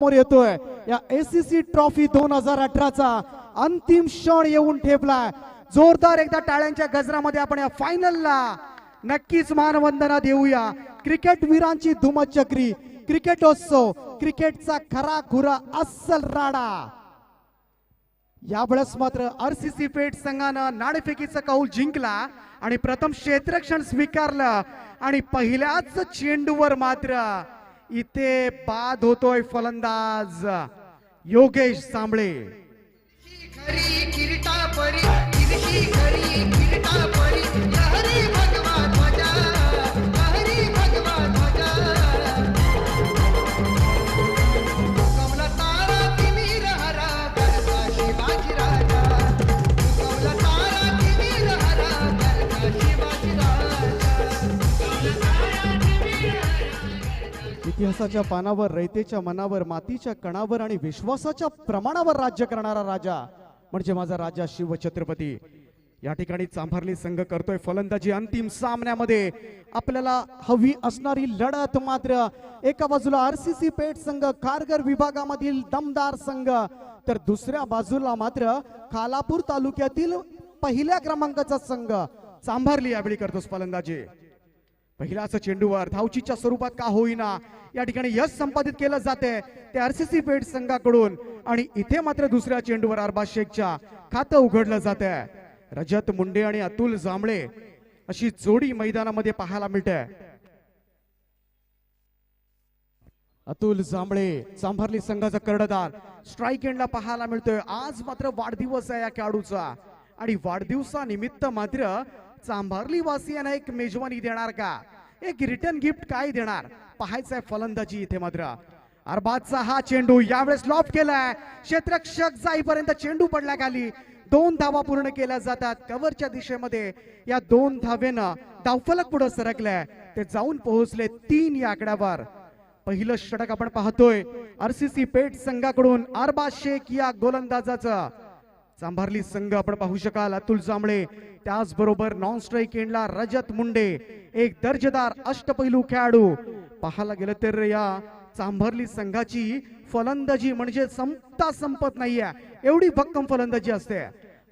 समोर येतोय या एसीसी ट्रॉफी 2018चा अंतिम क्षण येऊन ठेपलाय. जोरदार एकदा टाळ्यांच्या गजरामध्ये आपण या फायनलला नक्कीच मानवंदना देऊया. क्रिकेट वीरांची धुमचक्री, क्रिकेटोत्सव, क्रिकेटचा खरा खुरा अस्सल राडा. यावेळेस मात्र आरसीसी पेठ संघानं नाणेफेकीचा कौल जिंकला आणि प्रथम क्षेत्ररक्षण स्वीकारलं आणि पहिल्याच चेंडूवर मात्र इथे बाद होतोय फलंदाज योगेश सांबळे. इतिहासाच्या पानावर, रयतेच्या मनावर, मातीच्या कणावर आणि विश्वासाच्या प्रमाणावर राज्य करणारा राजा म्हणजे माझा राजा शिवछत्रपती. या ठिकाणी चांभारली संघ करतोय फलंदाजी. अंतिम सामन्यामध्ये आपल्याला हवी असणारी लढत मात्र एका बाजूला आरसीसी पेठ संघ खारघर विभागामधील दमदार संघ, तर दुसऱ्या बाजूला मात्र खालापूर तालुक्यातील पहिल्या क्रमांकाचा संघ चांभारली यावेळी करतोस फलंदाजी. पहिल्याच चेंडूवर धावचीच्या स्वरूपात का होईना या ठिकाणी यश संपादित केलं जाते ते आरसीसी पेठ संघाकडून आणि इथे मात्र दुसऱ्या चेंडूवर अरबाज शेखच्या खातं उघडलं जाते. रजत मुंडे आणि अतुल जांभळे अशी जोडी मैदानामध्ये पाहायला मिळते. अतुल जांभळे चांभारली संघाचा कर्णधार स्ट्राईक एंडला पाहायला मिळतोय. आज मात्र वाढदिवस आहे या खेळाडूचा आणि वाढदिवसानिमित्त मात्र चांभारली वासियांना एक मेजवानी देणार का, एक रिटर्न गिफ्ट काय देणार पाहायचंय फलंदाजी. इथे मात्र अरबाजचा हा चेंडू यावेळेस लॉफ्ट केलाय. क्षेत्ररक्षक जाईपर्यंत चेंडू पडला खाली. 2 धावा पूर्ण केल्या जातात कव्हरच्या दिशेमध्ये. या 2 धावेनं धावफलक पुढे सरकलाय. ते जाऊन पोहोचले 3 या आकड्यावर. पहिलं षटक आपण पाहतोय आरसीसी पेठ संघाकडून अरबाज शेख या गोलंदाजाचं. चांभारली संघ आपण पाहू शकाल अतुल जांभळे, त्याचबरोबर नॉन स्ट्राईक एंडला रजत मुंडे, एक दर्जेदार अष्टपैलू खेळाडू. पाहायला गेलं तर या चांभारली संघाची फलंदाजी म्हणजे संपत नाहीये, एवढी भक्कम फलंदाजी असते.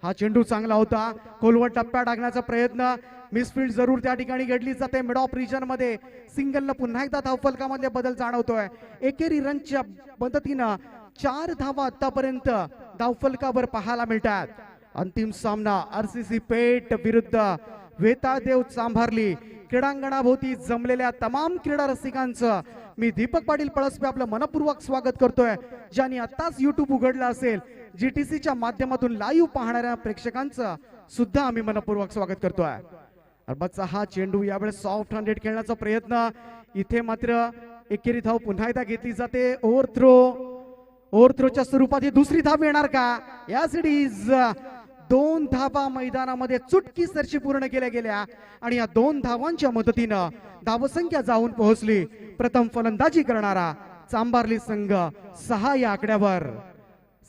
हा चेंडू चांगला होता. खोलवर टप्प्या टाकण्याचा प्रयत्न, मिसफील्ड जरूर त्या ठिकाणी घडली जाते. मिड ऑफ रिजन मध्ये सिंगलला पुन्हा एकदा धावफलकामध्ये बदल जाणवतोय. एकेरी रनच्या मदतीनं 4 धावा आतापर्यंत धावफलकावर पाहायला मिळतात. अंतिम सामना आरसीसी पेठ विरुद्ध वेताळदेव चांभारली. क्रीडांगणाभोवती जमलेल्या तमाम क्रीडा रसिकांचं मी दीपक पाटील पळसपे आपलं मनपूर्वक स्वागत करतोय. ज्यांनी आताच युट्यूब उघडलं असेल, जीटीसीच्या माध्यमातून लाईव्ह पाहणाऱ्या प्रेक्षकांचं सुद्धा आम्ही मनपूर्वक स्वागत करतोय. अरबाजचा हा चेंडू यावेळेस सॉफ्ट हँडेड खेळण्याचा प्रयत्न. इथे मात्र एकेरी धाव पुन्हा एकदा घेतली जाते. ओव्हरथ्रोच्या स्वरूपात ही दुसरी धाव येणार का या सिरीज. 2 धावा मैदानामध्ये चुटकीसरशी पूर्ण केल्या गेल्या आणि या 2 धावांच्या मदतीनं धावसंख्या जाऊन पोहोचली. प्रथम फलंदाजी करणारा चांभारली संघ 6 या आकड्यावर.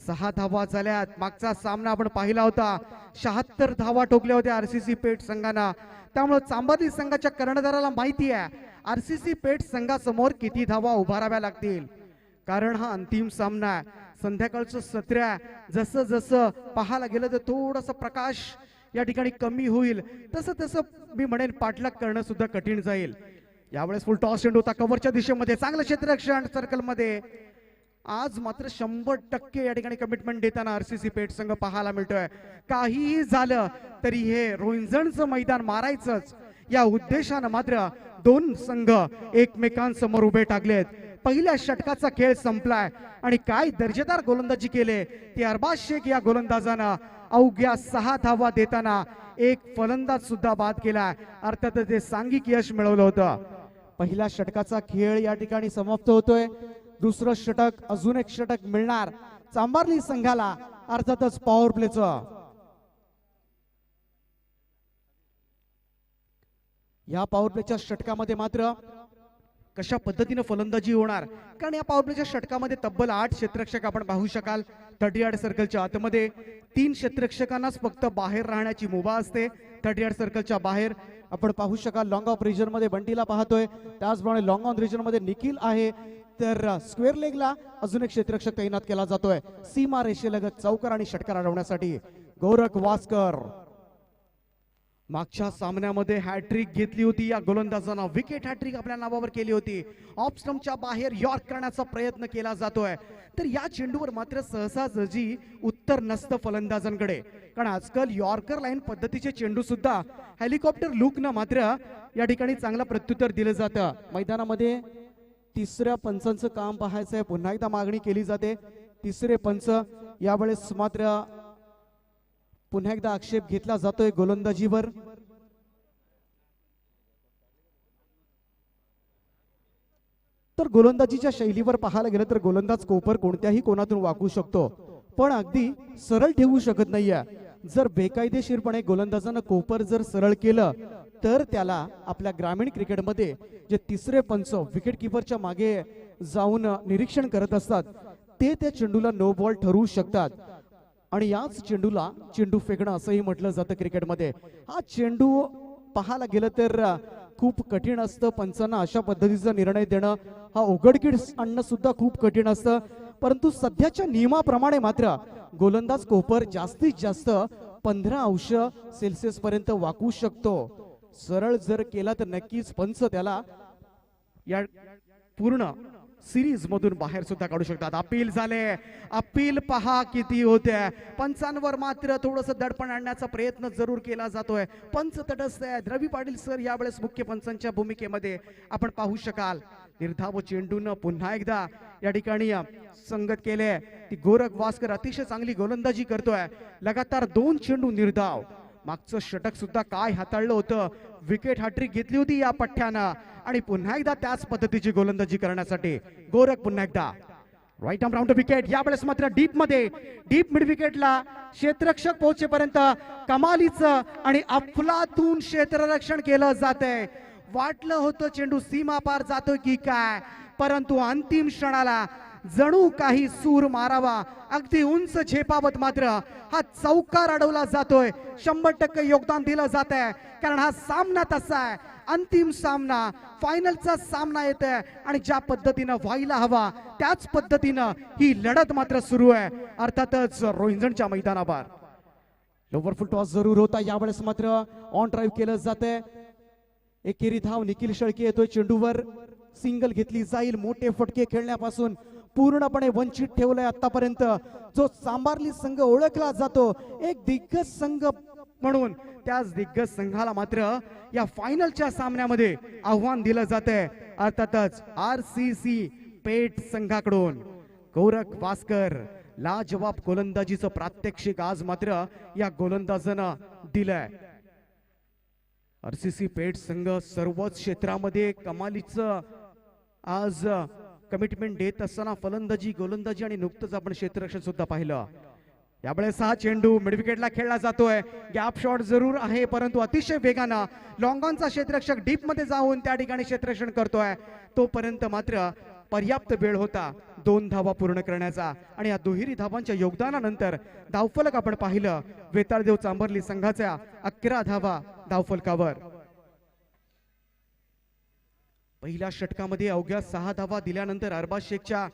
6 धावा झाल्यात. मागचा सामना आपण पाहिला होता, 76 धावा ठोकल्या होत्या आरसीसी पेठ संघानं. त्यामुळे चांभारली संघाच्या कर्णधाराला माहिती आहे आरसीसी पेठ संघासमोर किती धावा उभाराव्या लागतील, कारण हा अंतिम सामना संध्याकाळचं सत्र. जसं जसं पाहायला गेलं तर थोडासा प्रकाश या ठिकाणी कमी होईल, तसं तसं मी म्हणेन पाठलाग करणं सुद्धा कठीण जाईल. यावेळेस फुल टॉस चेंडू होता कव्हरच्या दिशेमध्ये, चांगलं क्षेत्ररक्षण सर्कलमध्ये. आज मात्र 100% या ठिकाणी कमिटमेंट देताना आरसीसी पेठ संघ पाहायला मिळतोय. काहीही झालं तरी हे रोहिंजणचं मैदान मारायचंच या उद्देशानं मात्र 2 संघ एकमेकांसमोर उभे टाकलेत. पहिल्या षटकाचा खेळ संपलाय आणि काय दर्जेदार गोलंदाजी केले ते अरबाज शेख या गोलंदाजानं. अवघ्या 6 धावा देताना एक फलंदाज सुद्धा बाद केलाय. अर्थात ते सांघिक यश मिळवलं होतं. पहिल्या षटकाचा खेळ या ठिकाणी समाप्त होतोय. दुसरं षटक, अजून एक षटक मिळणार चांभारली संघाला, अर्थातच पॉवर प्लेचं. या पॉवर प्लेच्या षटकामध्ये मात्र कशा पद्धतीने फलंदाजी होणार, कारण या पॉवर प्लेच्या षटकामध्ये तब्बल 8 क्षेत्ररक्षक आपण पाहू शकाल. 38 सर्कलच्या आतमध्ये 3 क्षेत्ररक्षकांनाच फक्त बाहेर राहण्याची मुभा असते. 38 सर्कलच्या बाहेर आपण पाहू शकाल लॉंग ऑफ रिजन मध्ये बंटीला पाहतोय, त्याचप्रमाणे लॉंग ऑन रिजन मध्ये निखिल आहे. तर स्क्वेअर लेगला अजून एक क्षेत्ररक्षक तैनात केला जातोय सीमा रेषेलगत चौकार आणि षटकार अडवण्यासाठी गौरव वास्कर. मागच्या सामन्यामध्ये हॅट्रिक घेतली होती या गोलंदाजानं, विकेट हॅट्रिक आपल्या नावावर केली होती. ऑफ स्टंपच्या बाहेर यॉर्क करण्याचा प्रयत्न केला जातोय. तर या चेंडूवर मात्र सहजासहजी उत्तर नसतं फलंदाजांकडे, कारण आजकाल यॉर्कर लाईन पद्धतीचे चेंडू सुद्धा हेलिकॉप्टर लुकनं मात्र या ठिकाणी चांगलं प्रत्युत्तर दिलं जातं. मैदानामध्ये तिसऱ्या पंचांचं काम पाहायचंय. पुन्हा एकदा मागणी केली जाते. तिसरे पंच यावेळेस मात्र पुन्हा एकदा आक्षेप घेतला जातोय गोलंदाजीवर. तर गोलंदाजीच्या शैलीवर पाहायला गेलं तर गोलंदाज कोपर कोणत्याही कोणातून वाकू शकतो, पण अगदी सरळ ठेवू शकत नाहीये. जर बेकायदेशीरपणे गोलंदाजानं कोपर जर सरळ केलं तर त्याला आपल्या ग्रामीण क्रिकेटमध्ये जे तिसरे पंच विकेट किपरच्या मागे जाऊन निरीक्षण करत असतात ते त्या चेंडूला नो बॉल ठरवू शकतात. आणि याच चेंडूला चेंडू फेकणं असंही म्हटलं जातं क्रिकेटमध्ये. हा चेंडू पाहायला गेलं तर खूप कठीण असतं. पंचांना अशा पद्धतीचा निर्णय देणं, हा उघडकीड आणणं सुद्धा खूप कठीण असतं. परंतु सध्याच्या नियमाप्रमाणे मात्र गोलंदाज कोपर जास्तीत जास्त 15° पर्यंत वाकवू शकतो. सरळ जर केला तर नक्कीच पंच त्याला या पूर्ण सिरीज मधून बाहेर सुद्धा काढू शकतात. अपील झाले, अपील पहा किती होते. पंचांवर मात्र थोडस दडपण आणण्याचा प्रयत्न जरूर केला जातोय. पंच तटस्थ आहेत. रवी पाटील सर यावेळेस मुख्य पंचांच्या भूमिकेमध्ये आपण पाहू शकाल. निर्धाव चेंडून पुन्हा एकदा या ठिकाणी संगत केले. ती गोरख वास्कर अतिशय चांगली गोलंदाजी करतोय. लगातार 2 चेंडू निर्धाव. मागचं षटक सुद्धा काय हाताळलं होतं. विकेट हॅट्रिक घेतली होती या पठ्ठ्यानं आणि पुन्हा एकदा त्याच पद्धतीची गोलंदाजी करण्यासाठी गोरख पुन्हा एकदा राईट आर्म राऊंड विकेट. यावेळेस मात्र डीप मध्ये, डीप मिड विकेटला क्षेत्ररक्षक पोहोचेपर्यंत कमालीचं आणि अफलातून क्षेत्ररक्षण केलं जातंय. वाटलं होतं चेंडू सीमा पार जातोय की काय, परंतु अंतिम क्षणाला जणू काही सूर मारावा अगदी उंच झेपावत मात्र हा चौकार अडवला जातोय. 100% योगदान दिलं जात आहे, कारण हा सामना तसा आहे. अंतिम सामना, फायनलचा सामना येत आहे आणि ज्या पद्धतीनं व्हायला हवा त्याच पद्धतीनं ही लढत मात्र सुरू आहे. अर्थातच रोहिंजणच्या मैदानावर लोवर फुल टॉस जरूर होता. यावेळेस मात्र ऑन ड्राईव्ह केलं जातंय. एकेरी धाव निखिल शेळके येतोय. चेंडूवर सिंगल घेतली जाईल. मोठे फटके खेळण्यापासून पूर्णपणे वंचित ठेवलंय आतापर्यंत जो सांभारली संघ ओळखला जातो एक दिग्गज संघ म्हणून. त्याच दिग्गज संघाला मात्र या फायनलच्या सामन्यामध्ये आव्हान दिलं जातंय. अर्थातच RCC पेठ संघाकडून गौरख वास्कर लाजवाब गोलंदाजीचं प्रात्यक्षिक आज मात्र या गोलंदाजानं दिलंय. RCC पेठ संघ सर्वच क्षेत्रामध्ये कमालीचं आज कमिटमेंट देत असताना फलंदाजी, गोलंदाजी आणि नुकतंच आपण क्षेत्ररक्षण सुद्धा पाहिलं. यावेळेस हा चेंडू मिडविकेटला खेळला जातोय. गॅप शॉट जरूर आहे, परंतु अतिशय वेगानं लॉंगॉनचा क्षेत्ररक्षक डीप मध्ये जाऊन त्या ठिकाणी क्षेत्ररक्षण करतोय. तोपर्यंत मात्र पर्याप्त वेळ होता 2 धावा पूर्ण करण्याचा आणि या दुहेरी धावांच्या योगदानानंतर धावफलक आपण पाहिलं. वेताळदेव चांभारली संघाच्या 11 धावा धावफलकावर. पहिल्या षटकामध्ये अवघ्या 6 धावा दिल्यानंतर अरबाज शेखच्या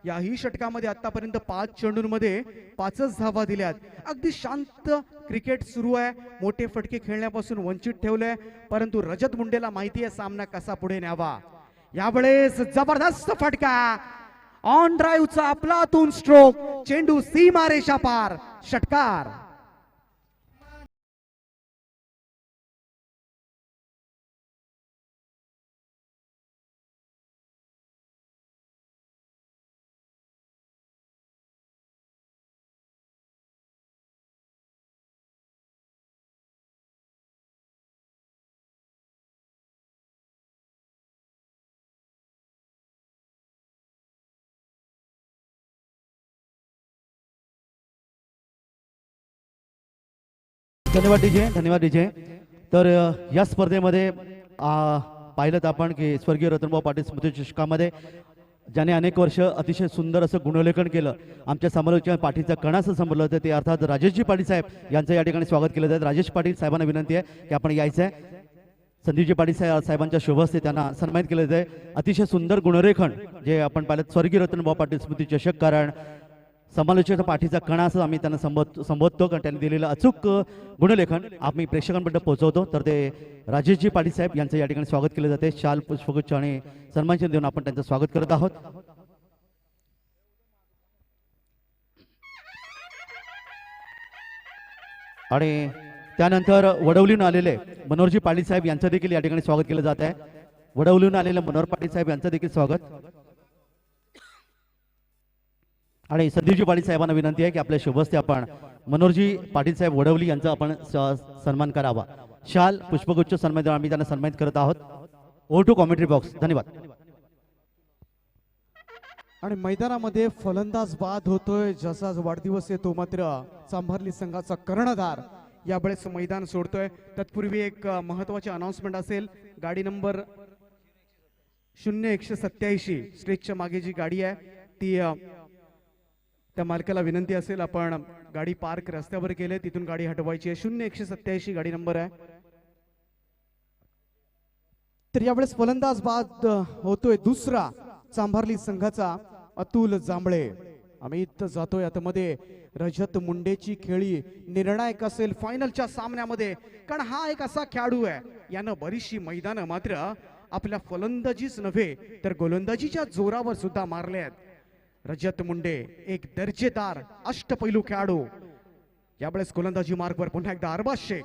याही षटकामध्ये आतापर्यंत 5 चेंडूंमध्ये 5च धावा दिल्यात. अगदी शांत क्रिकेट सुरू आहे. मोठे फटके खेळण्यापासून वंचित ठेवलंय, परंतु रजत मुंडेला माहिती आहे सामना कसा पुढे न्यावा. यावेळेस जबरदस्त फटका, ऑन ड्राईव्हचा अफलातून स्ट्रोक, चेंडू सीमा रेषा पार, षटकार. धन्यवाद डीजे, धन्यवाद डीजे. तर या स्पर्धेमध्ये पाहिलं तर आपण की स्वर्गीय रतनभाऊ पाटील स्मृती चषकामध्ये ज्याने अनेक वर्ष अतिशय सुंदर असं गुणलेखन केलं, आमच्या समालोचक पाठीचा कणा असं संबोधलं होतं, ते अर्थात राजेशजी पाटील साहेब यांचं या ठिकाणी स्वागत केलं जातं. राजेश पाटील साहेबांना विनंती आहे की आपण यायचं आहे. संदीपजी पाटील साहेबांच्या शुभ हस्ते त्यांना सन्मानित केले जाते. अतिशय सुंदर गुणरेखन जे आपण पाहिलं स्वर्गीय रतनभाऊ पाटील स्मृती चषक, कारण समालोचनाचा पाठीचा कणा असं आम्ही त्यांना संबोधतो, कारण त्यांनी दिलेलं अचूक गुणलेखन आम्ही प्रेक्षकांपर्यंत पोहोचवतो. तर ते राजेशजी पाटील साहेब यांचं या ठिकाणी स्वागत केले जाते. शाल पुष्पगुच्छ आणि सन्मानचिन्ह देऊन आपण त्यांचं स्वागत करत आहोत. आणि त्यानंतर वडवलीहून आलेले मनोहरजी पाटील साहेब यांचं देखील या ठिकाणी स्वागत केलं जात आहे. वडवलीहून आलेले मनोहर पाटील साहेब यांचं देखील स्वागत. आणि संदीपजी पाटील साहेबांना विनंती आहे की आपल्या शुभस्ते आपण मनोहरजी पाटील साहेब वडवली यांचा आपण सन्मान करावा. शाल पुष्पगुच्छ सन्मान देऊन आम्ही त्यांना सन्मानित करत आहोत. Over to commentary box. धन्यवाद. आणि मैदानामध्ये फलंदाज बाद होतोय. जसाच वाढदिवस येतो मात्र चांभारली संघाचा कर्णधार यावेळेस मैदान सोडतोय. तत्पूर्वी एक महत्वाची अनाउन्समेंट असेल. गाडी नंबर 0187 स्टेजच्या मागे जी गाडी आहे ती त्या मालकाला विनंती असेल आपण गाडी पार्क रस्त्यावर केले, तिथून गाडी हटवायची आहे. 0187 गाडी नंबर आहे. तर यावेळेस फलंदाज बाद होतोय दुसरा चांभारली संघाचा अतुल जांभळे. अमित जातोय आतमध्ये. रजत मुंडेची खेळी निर्णायक असेल फायनलच्या सामन्यामध्ये, कारण हा एक असा खेळाडू आहे यानं बरीचशी मैदानं मात्र आपल्या फलंदाजीच नव्हे तर गोलंदाजीच्या जोरावर सुद्धा मारले आहेत. रजत मुंडे एक दर्जेदार अष्टपैलू खेळाडू. यावेळेस गोलंदाजी मार्गवर पुन्हा एकदा अरबाज शेख.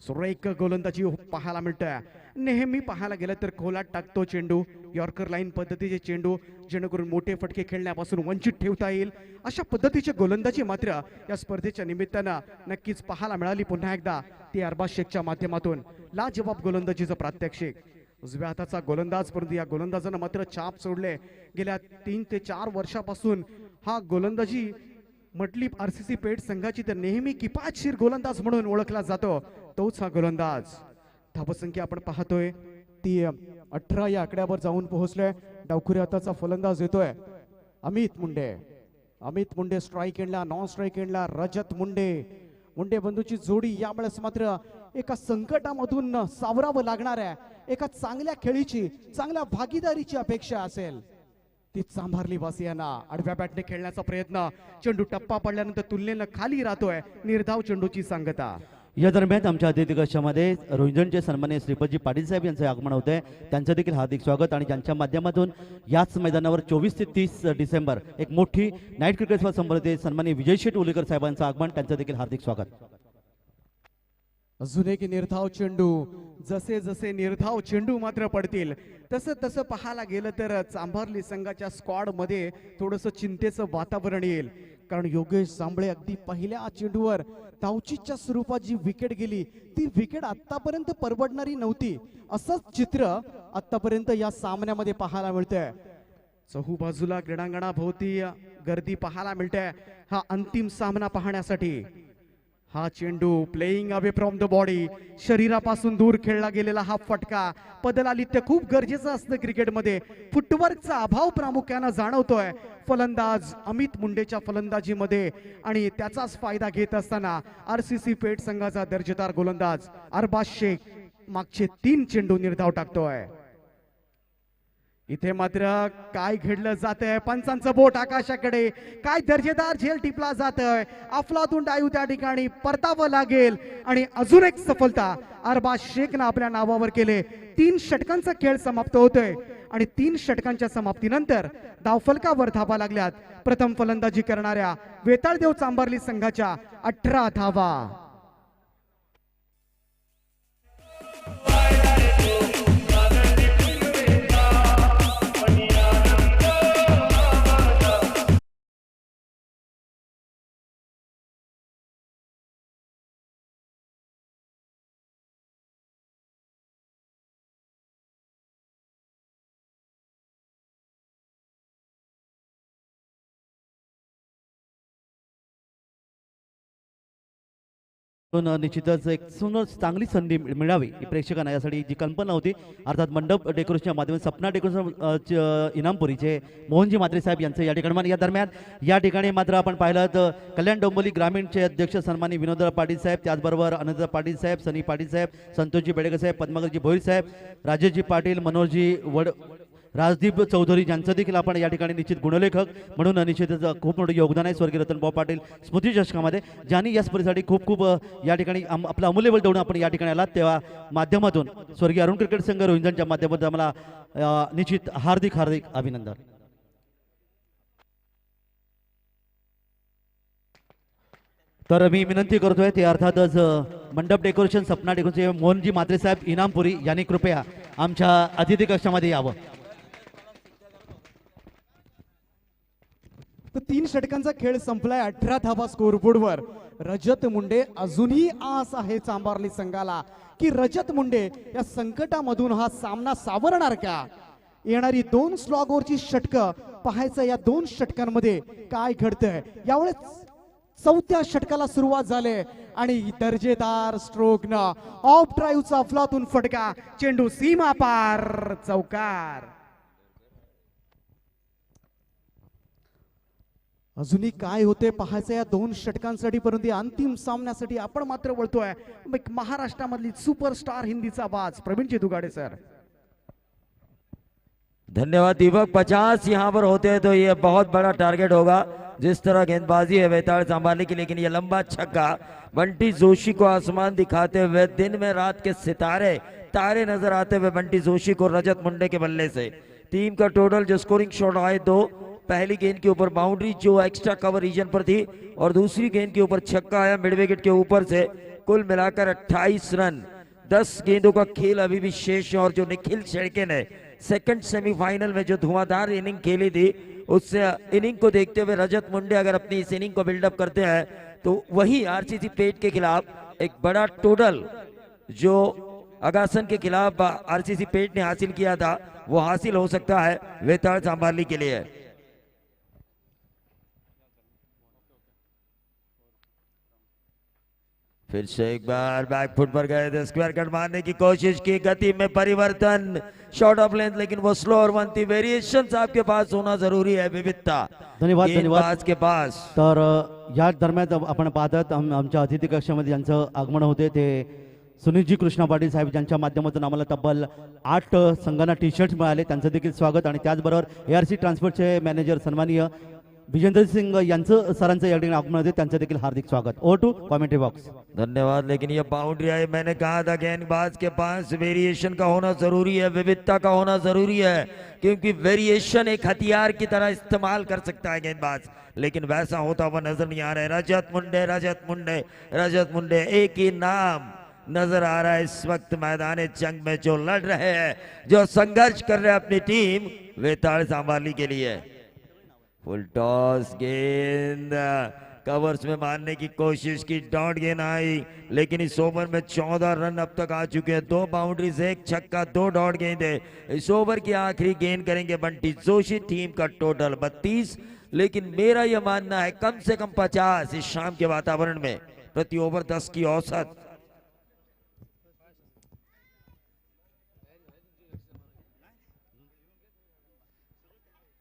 सुरेख गोलंदाजी पाहायला मिळतोय. नेहमी पाहायला गेलं तर खोलात टाकतो चेंडू, यॉर्कर लाईन पद्धतीचे चेंडू, जेणेकरून मोठे फटके खेळण्यापासून वंचित ठेवता येईल अशा पद्धतीची गोलंदाजी मात्र या स्पर्धेच्या निमित्तानं नक्कीच पाहायला मिळाली. पुन्हा एकदा ती अरबाज शेखच्या माध्यमातून लाजवाब गोलंदाजीचं प्रात्यक्षिक. उजव्या हाताचा गोलंदाज, परंतु या गोलंदाजानं मात्र छाप सोडले. गेल्या 3 ते 4 वर्षापासून हा गोलंदाजी म्हटली आरसीसी पेठ संघाची तर नेहमी किफायतशीर गोलंदाज म्हणून ओळखला जातो. तोच हा गोलंदाज. धावसंख्या आपण पाहतोय ती 18 या आकड्यावर जाऊन पोहोचलोय. डावखुऱ्या हाताचा फलंदाज येतोय अमित मुंडे. अमित मुंडे स्ट्राईक एंडला, नॉन स्ट्राईक एंडला रजत मुंडे. मुंडे बंधूची जोडी यावेळेस मात्र एका संकटामधून सावरावं लागणार आहे. एका चांगल्या खेळीची, चांगल्या भागीदारीची अपेक्षा असेल ती चांभारली वासियांना. आडव्या बॅटने खेळण्याचा प्रयत्न, चेंडू टप्पा पडल्यानंतर तुलनेनं खाली राहतोय. निर्धाव चेंडूची सांगता. या दरम्यान आमच्या अतिथी कक्षामध्ये रोहिंजनचे सन्माननीय श्रीपतजी पाटील साहेब यांचे आगमन होते. त्यांचं देखील हार्दिक स्वागत. आणि ज्यांच्या माध्यमातून याच मैदानावर 24 ते 30 डिसेंबर एक मोठी नाईट क्रिकेट स्पर्धा संबंधित सन्माननीय विजय शेठ उलेकर साहेबांचं आगमन, त्यांचं देखील हार्दिक स्वागत. अजून एक निर्धाव चेंडू. जसे जसे निर्धाव चेंडू मात्र पडतील तसं तसं पाहायला गेलं तर चांभारली संघाच्या स्क्वॉड मध्ये थोडंसं चिंतेचं वातावरण येईल. कारण योगेश जांभळे अगदी पहिल्या चेंडूवर धावचीच्या स्वरूपात जी विकेट गेली ती विकेट आतापर्यंत परवडणारी नव्हती. असंच चित्र आतापर्यंत या सामन्यामध्ये पाहायला मिळतंय. चहूबाजूला क्रीडांगणाभोवती गर्दी पाहायला मिळते हा अंतिम सामना पाहण्यासाठी. हा चेंडू playing away from the body, शरीरापासून दूर खेळला गेलेला हा फटका. पदलालित्य खूप गरजेचं असतं क्रिकेटमध्ये. फुटवर्कचा अभाव प्रामुख्यानं जाणवतोय फलंदाज अमित मुंडेच्या फलंदाजीमध्ये. आणि त्याचाच फायदा घेत असताना आरसीसी पेठ संघाचा दर्जेदार गोलंदाज अरबाज शेख मागचे 3 चेंडू निर्धाव टाकतोय. इथे मात्र काय घडलं जातंय, पंचांचं बोट आकाशाकडे. काय दर्जेदार झेल टिपला जातोय. अफलातून डायू त्या ठिकाणी परतावं लागेल. आणि अजून एक सफलता अरबाज शेखनं आपल्या नावावर केले. 3 षटकांचा खेळ समाप्त होतोय. आणि 3 षटकांच्या समाप्तीनंतर धावफलकावर धावा लागल्यात. प्रथम फलंदाजी करणाऱ्या वेताळदेव चांभारली संघाच्या 18 धावा. पण निश्चितच एक सुंदर चांगली संधी मिळावी ही प्रेक्षकांना, यासाठी जी कल्पना होती अर्थात मंडप डेकोरेशनच्या माध्यमातून सपना डेकोरेशन इनामपुरीचे मोहनजी म्हात्रे साहेब यांचं या ठिकाणी या दरम्यान या ठिकाणी मात्र आपण पाहिलं तर कल्याण डोंबिवली ग्रामीणचे अध्यक्ष सन्मानी विनोदराव पाटील साहेब, त्याचबरोबर अनंत पाटील साहेब, सनी पाटील साहेब, संतोषजी बेडेकर साहेब, पद्माकरजी भोईर साहेब, राजेशजी पाटील, मनोहरजी राजदीप चौधरी यांचं देखील आपण या ठिकाणी निश्चित गुणलेखक म्हणून निश्चितच खूप मोठं योगदान आहे स्वर्गीय रतनभाऊ पाटील स्मृती चषकामध्ये, ज्यांनी या स्पर्धेसाठी खूप या ठिकाणी आपलं अमूल्य वेळ देऊन आपण या ठिकाणी आलात, तेव्हा माध्यमातून स्वर्गीय अरुण क्रिकेट संघ रोहिंजनच्या माध्यमातून आम्हाला निश्चित हार्दिक अभिनंदन. तर मी विनंती करतोय ते अर्थातच मंडप डेकोरेशन सपना डेकोरेशन मोहनजी म्हात्रे साहेब इनामपुरी यांनी कृपया आमच्या अतिथी कक्षामध्ये यावं. तर 3 षटकांचा खेळ संपलाय. 18 धावा स्कोरबोर्डवर. रजत मुंडे अजूनही आस आहे चांभारली संघाला की रजत मुंडे या संकटामधून हा सामना सावरणार का. येणारी 2 स्लॉगवरची षटकं पाहायचं या 2 षटकांमध्ये काय घडतंय. यावेळेस 4थ्या षटकाला सुरुवात झाली आणि दर्जेदार स्ट्रोकनं ऑफ ड्राईव्हचा अफलातून फटका, चेंडू सीमा पार, चौकार. अजूनही काय होते पाहायचं या 2 षटकांसाठी, परंतु अंतिम सामन्यासाठी आपण मात्र वळतोय महाराष्ट्रामधली सुपरस्टार हिंदीचा बाज प्रवीण दुगाडे सर. धन्यवाद दीपक. 50 यहाँ पर होते हैं तो ये बहुत बड़ा टारगेट होगा. जिस तरह गेंदबाजी है वेताल संभालने की, लेकिन ये लंबा छक्का बंटी जोशी को आसमान दिखाते हुए, दिन में रात के सितारे तारे नजर आते हुए बंटी जोशी को रजत मुंडे के बल्ले से टीम का टोटल जो स्कोरिंग शॉट आए 2, पहली गेंद के ऊपर बाउंड्री जो एक्स्ट्रा कवर रीजन पर थी और दूसरी गेंद के ऊपर छक्का आया मिड विकेट के ऊपर से. कुल मिलाकर 28 रन. 10 गेंदों का खेल अभी भी शेष है और जो निखिल शेड़के ने सेकंड सेमीफाइनल में जो धुआंधार इनिंग खेली थी, उससे इनिंग को देखते हुए रजत मुंडे अगर अपनी इस इनिंग को बिल्डअप करते हैं तो वही आरसीसी पेट के खिलाफ एक बड़ा टोटल जो अगासन के खिलाफ आरसीसी पेट ने हासिल किया था वो हासिल हो सकता है वेताल संभालने के लिए. फिर से एक बार बैक फुट पर गए थे, स्क्वायर कट मारने की कोशिश की, गति में परिवर्तन, शॉर्ट ऑफ लेंथ, लेकिन वो स्लोअर बनती. वेरिएशंस आपके पास होना जरूरी है, विविधता धन्यवाद के पास. तर या दरम्यान आपण पाहतात आमच्या अतिथी कक्षामध्ये ज्यांचं आगमन होते ते सुनीलजी कृष्णा पाटील साहेब, ज्यांच्या माध्यमातून आम्हाला तब्बल 8 संघांना टी शर्ट मिळाले, त्यांचं देखील स्वागत. आणि त्याचबरोबर ARC ट्रान्सपोर्टचे मॅनेजर सन्माननीय विजेंद्र सिंह यांचं सरांचं या ठिकाणी आगमन होते, त्यांचं देखील हार्दिक स्वागत. Over to commentary box. धन्यवाद. लेकिन ये बाउंड्री आई, मैंने कहा था गेंदबाज के पास वेरिएशन का होना जरूरी है, विविधता का होना जरूरी है, क्योंकि वेरिएशन एक हथियार की तरह इस्तेमाल कर सकता है गेंदबाज, लेकिन वैसा होता हुआ नजर नहीं आ रहा है. रजत मुंडे रजत मुंडे रजत मुंडे, एक ही नाम नजर आ रहा है इस वक्त मैदान जंग में, जो लड़ रहे हैं, जो संघर्ष कर रहे हैं अपनी टीम वेताल संभालने के लिए. फुल टॉस, गेंद कवर्स में मारने की कोशिश की, डॉट गेंद आई, लेकिन इस ओवर में 14 रन अब तक आ चुके हैं. 2 बाउंड्रीज, 1 छक्का, 2 डॉट गेंद है. इस ओवर की आखिरी गेंद करेंगे बंटी जोशी. टीम का टोटल 32, लेकिन मेरा यह मानना है कम से कम 50 इस शाम के वातावरण में. प्रति ओवर 10 की औसत.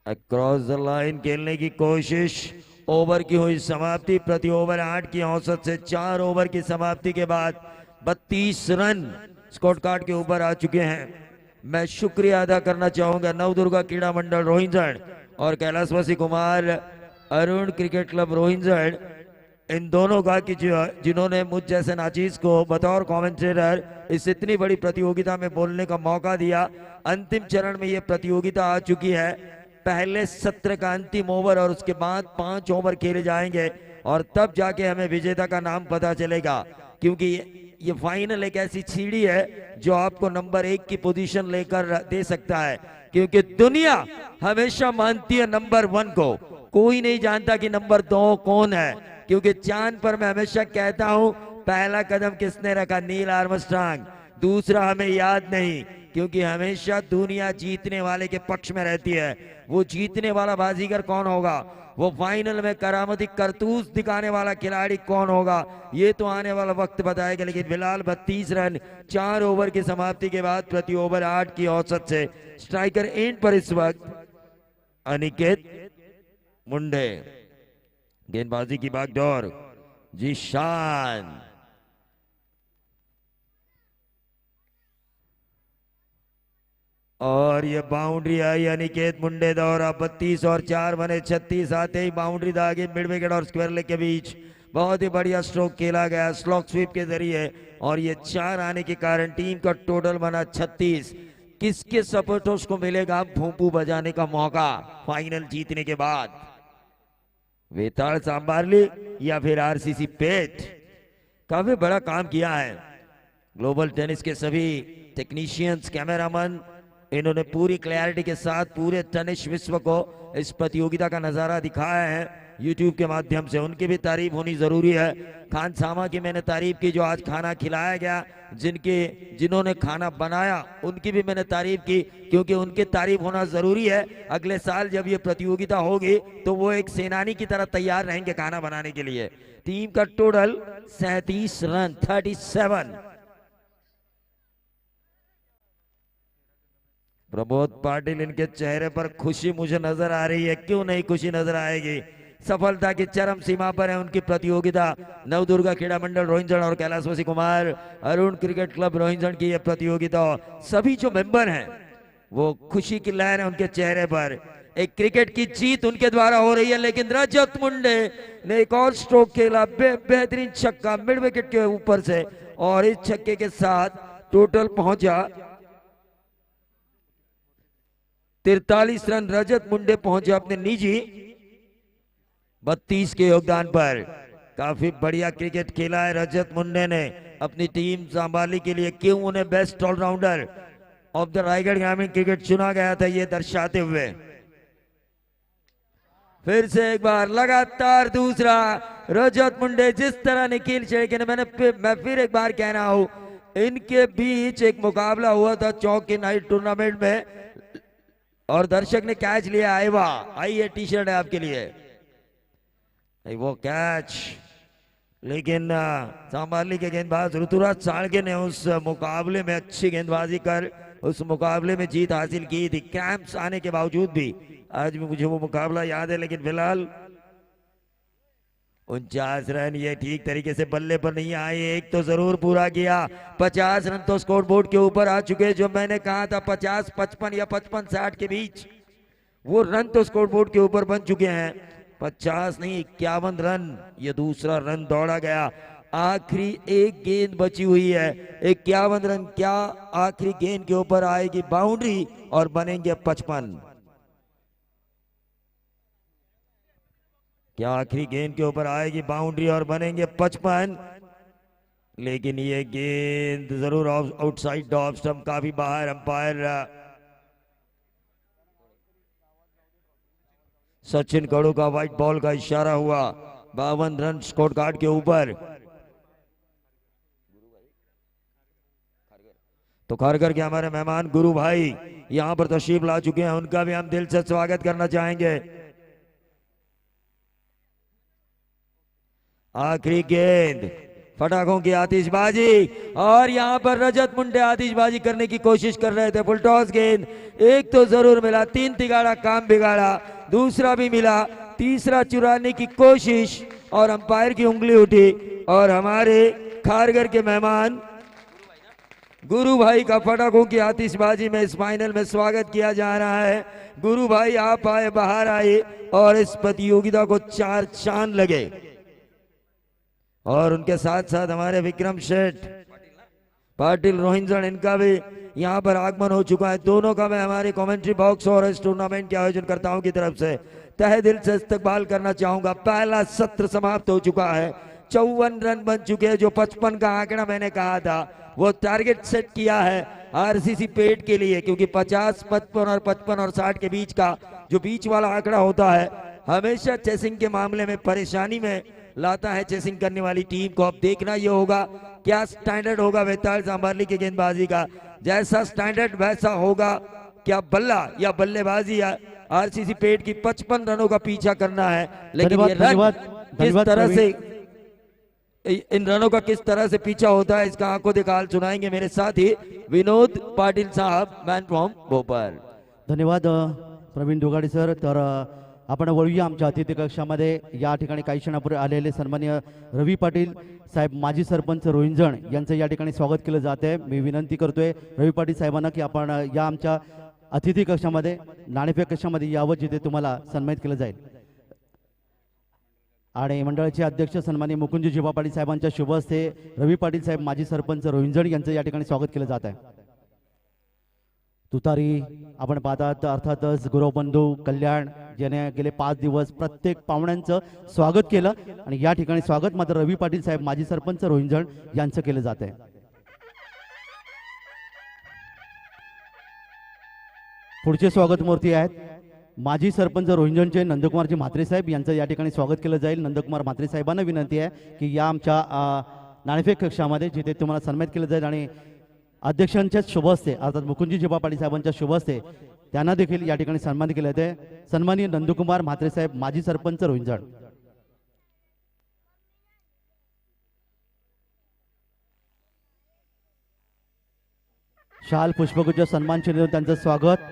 अक्रॉस द लाइन खेलने की कोशिश, ओवर की हुई समाप्ति. प्रति ओवर 8 की औसत से 4 ओवर की समाप्ति के बाद 32 रन स्कोर कार्ड के ऊपर आ चुके हैं. मैं शुक्रिया अदा करना चाहूंगा नवदुर्गा क्रीड़ा मंडल रोहिंजन और कैलाशवासी कुमार अरुण क्रिकेट क्लब रोहिंजन, इन दोनों का कि जिन्होंने मुझ जैसे नाचीज को बतौर कमेंटेटर इस इतनी बड़ी प्रतियोगिता में बोलने का मौका दिया. अंतिम चरण में ये प्रतियोगिता आ चुकी है. पहले सत्र का अंतिम ओवर और उसके बाद 5 ओवर खेले जाएंगे और तब जाके हमें विजेता का नाम पता चलेगा, क्योंकि ये फाइनल एक ऐसी सीढ़ी है जो आपको नंबर 1 की पोजीशन लेकर दे सकता है, क्योंकि दुनिया हमेशा मानती है नंबर 1 को. कोई नहीं जानता कि नंबर 2 कौन है, क्योंकि चांद पर मैं हमेशा कहता हूं पहला कदम किसने रखा, नील आर्मस्ट्रांग. दूसरा हमें याद नहीं क्योंकि हमेशा दुनिया जीतने वाले के पक्ष में रहती है। वो जीतने वाला बाजीगर कौन होगा, वो फाइनल में करामती करतूत दिखाने वाला खिलाड़ी कौन होगा, ये तो आने वाला वक्त बताएगा। लेकिन फिलहाल 32 रन 4 ओवर की समाप्ति के बाद प्रति ओवर 8 की औसत से स्ट्राइकर एंड पर इस वक्त अनिकेत मुंडे। गेंदबाजी की बागडोर जीशान, और ये बाउंड्री आई अनिकेत मुंडे दौरा। 32 और 4 बने 36 आते ही बाउंड्री दागे मिड विकेट और स्क्वायर लेग के बीच बहुत ही बढ़िया स्ट्रोक खेला गया स्लॉक स्वीप के जरिए, और ये 4 आने के कारण टीम का टोटल बना 36। किसके सपोर्टर्स को मिलेगा भूपू बजाने का मौका फाइनल जीतने के बाद, वेताल सांबारली या फिर आरसीसी पेट? काफी बड़ा काम किया है ग्लोबल टेनिस के सभी टेक्नीशियंस, कैमरामैन, इन्होंने पूरी क्लैरिटी के साथ पूरे टेनिस विश्व को इस प्रतियोगिता का नजारा दिखाया है यूट्यूब के माध्यम से। उनकी भी तारीफ होनी जरूरी है। खान सामा की मैंने तारीफ की, जो आज खाना खिलाया गया, जिन्होंने खाना बनाया उनकी भी मैंने तारीफ की, क्योंकि उनकी तारीफ होना जरूरी है। अगले साल जब ये प्रतियोगिता होगी तो वो एक सेनानी की तरह तैयार रहेंगे खाना बनाने के लिए। टीम का टोटल 37 रन 37। प्रमोद पाटिल, इनके चेहरे पर खुशी मुझे नजर आ रही है, क्यों नहीं खुशी नजर आएगी। सफलता की चरम सीमा पर है उनकी प्रतियोगिता। नवदुर्गा क्रीड़ा मंडल रोहिंजन और कैलाशवासी कुमार अरुण क्रिकेट क्लब रोहिंजन की यह प्रतियोगिता, सभी जो मेंबर हैं वो खुशी की लहर है उनके चेहरे पर। एक क्रिकेट की जीत उनके द्वारा हो रही है, लेकिन रजत मुंडे ने एक और स्ट्रोक खेला, बेहतरीन छक्का मिड विकेट के ऊपर से, और इस छक्के के साथ टोटल पहुंचा 43 रन। रजत मुंडे पहुंचे अपने निजी 32 के योगदान पर। काफी बढ़िया क्रिकेट खेला है रजत मुंडे ने, अपनी टीम संभाली के लिए क्यों उन्हें best allrounder of the Raigad ग्रामीण क्रिकेट चुना गया था, ये दर्शाते हुए फिर से एक बार लगातार दूसरा रजत मुंडे। जिस तरह निखिल शेखर ने, मैं फिर एक बार कह रहा हूं, इनके बीच एक मुकाबला हुआ था चौक की नाइट टूर्नामेंट में, और दर्शक ने कैच लिया। आई ये टी शर्ट है आपके लिए, वो कैच। लेकिन सांबारली के गेंदबाज ऋतुराज साळगे ने उस मुकाबले में अच्छी गेंदबाजी कर उस मुकाबले में जीत हासिल की थी। क्रैम्प्स आने के बावजूद भी आज भी मुझे वो मुकाबला याद है। लेकिन फिलहाल 49 रन ये ठीक तरीके से बल्ले पर नहीं आए, एक तो जरूर पूरा किया। 50 रन तो स्कोर बोर्ड के ऊपर आ चुके, जो मैंने कहा था 50 55 या 55 60 के बीच, वो रन तो स्कोर बोर्ड के ऊपर बन चुके हैं। 50 नहीं 51 रन ये दूसरा रन दौड़ा गया। आखिरी एक गेंद बची हुई है, 51 रन क्या आखिरी गेंद के ऊपर आएगी बाउंड्री और बनेंगे 55? क्या आखिरी गेंद के ऊपर आएगी बाउंड्री और बनेंगे 55? लेकिन ये गेंद जरूर आउटसाइड ऑफ स्टंप, काफी बाहर। अंपायर सचिन कड़ू का व्हाइट बॉल का इशारा हुआ। 52 रन स्कोर कार्ड के ऊपर। तो खारगर के हमारे मेहमान गुरु भाई यहां पर तशरीफ ला चुके हैं, उनका भी हम दिल से स्वागत करना चाहेंगे। आखिरी गेंद, फटाकों की आतिशबाजी, और यहां पर रजत मुंडे आतिशबाजी करने की कोशिश कर रहे थे। फुल टॉस गेंद, एक तो जरूर मिला, 3 तिगाड़ा काम बिगाड़ा, दूसरा भी मिला, तीसरा चुराने की कोशिश और अंपायर की उंगली उठी। और हमारे खारगर के मेहमान गुरु भाई का फटाकों की आतिशबाजी में इस फाइनल में स्वागत किया जा रहा है। गुरु भाई आप आए, बाहर आए, और इस प्रतियोगिता को 4 चांद लगे। और उनके साथ साथ हमारे विक्रम शेठ पाटिल रोहिंजन, इनका भी यहाँ पर आगमन हो चुका है। दोनों का मैं हमारे कमेंट्री बॉक्स और इस टूर्नामेंट के आयोजनकर्ताओं की तरफ से तहे दिल से इस्तकबाल करना चाहूंगा। पहला सत्र समाप्त हो चुका है, 54 रन बन चुके हैं। जो 55 का आंकड़ा मैंने कहा था वो टारगेट सेट किया है आरसीसी पेट के लिए, क्योंकि 50, 55 और 55 और 60 के बीच का जो बीच वाला आंकड़ा होता है हमेशा चेसिंग के मामले में परेशानी में लाता है चेसिंग करने वाली टीम को। अब देखना यह होगा क्या स्टैंडर्ड होगा वेताल सांबारली के गेंदबाजी का। जैसा स्टैंडर्ड वैसा होगा। क्या बल्ला या बल्लेबाजी या आरसीसी पेट की 55 रनों का पीछा करना है, लेकिन ये रन किस तरह से, इन रनों का किस तरह से पीछा होता है इसका आंखों देखा हाल सुनाएंगे मेरे साथी विनोद पाटिल साहब, मैन फ्रॉम भोपाल। धन्यवाद प्रवीण दोगाडे सर. तर आपण वळूया आमच्या अतिथी कक्षामध्ये. या ठिकाणी काही क्षणापूर्वी आलेले सन्माननीय रवी पाटील साहेब माजी सरपंच रोहिंजण यांचं या ठिकाणी स्वागत केलं जात आहे. मी विनंती करतोय रवी पाटील साहेबांना की आपण या आमच्या अतिथी कक्षामध्ये नाणेफेक कक्षामध्ये यावं, जिथे तुम्हाला सन्मानित केलं जाईल. आणि मंडळाचे अध्यक्ष सन्माननीय मुकुंदजी जिबा पाटील साहेबांच्या शुभ हस्ते रवी पाटील साहेब माजी सरपंच रोहिंजण यांचं या ठिकाणी स्वागत केलं जात आहे. तुतारी आपण पाहतात अर्थातच गुरुबंधू कल्याण ज्याने गेले 5 दिवस प्रत्येक पाहुण्यांचं स्वागत केलं आणि या ठिकाणी स्वागत मात्र रवी पाटील साहेब माजी सरपंच रोहिंजण यांचं केलं जात आहे. पुढचे स्वागत मूर्ती आहेत माजी सरपंच रोहिंजणचे नंदकुमारजी म्हात्रे साहेब यांचं या ठिकाणी स्वागत केलं जाईल. नंदकुमार म्हात्रे साहेबांना विनंती आहे की या आमच्या नाणेफेक कक्षामध्ये जिथे तुम्हाला सन्मानित केलं जाईल आणि अध्यक्षांच्या शुभ हस्ते अर्थात मुकुंदजी जिबा पाटील साहेबांच्या शुभ हस्ते त्यांना देखील या ठिकाणी सन्मानित केलं जाते. सन्माननीय नंदकुमार म्हात्रे साहेब माजी सरपंच रोहिंजण. शाल पुष्पगुच्छ सन्मान चिन्ह देऊन त्यांचं स्वागत.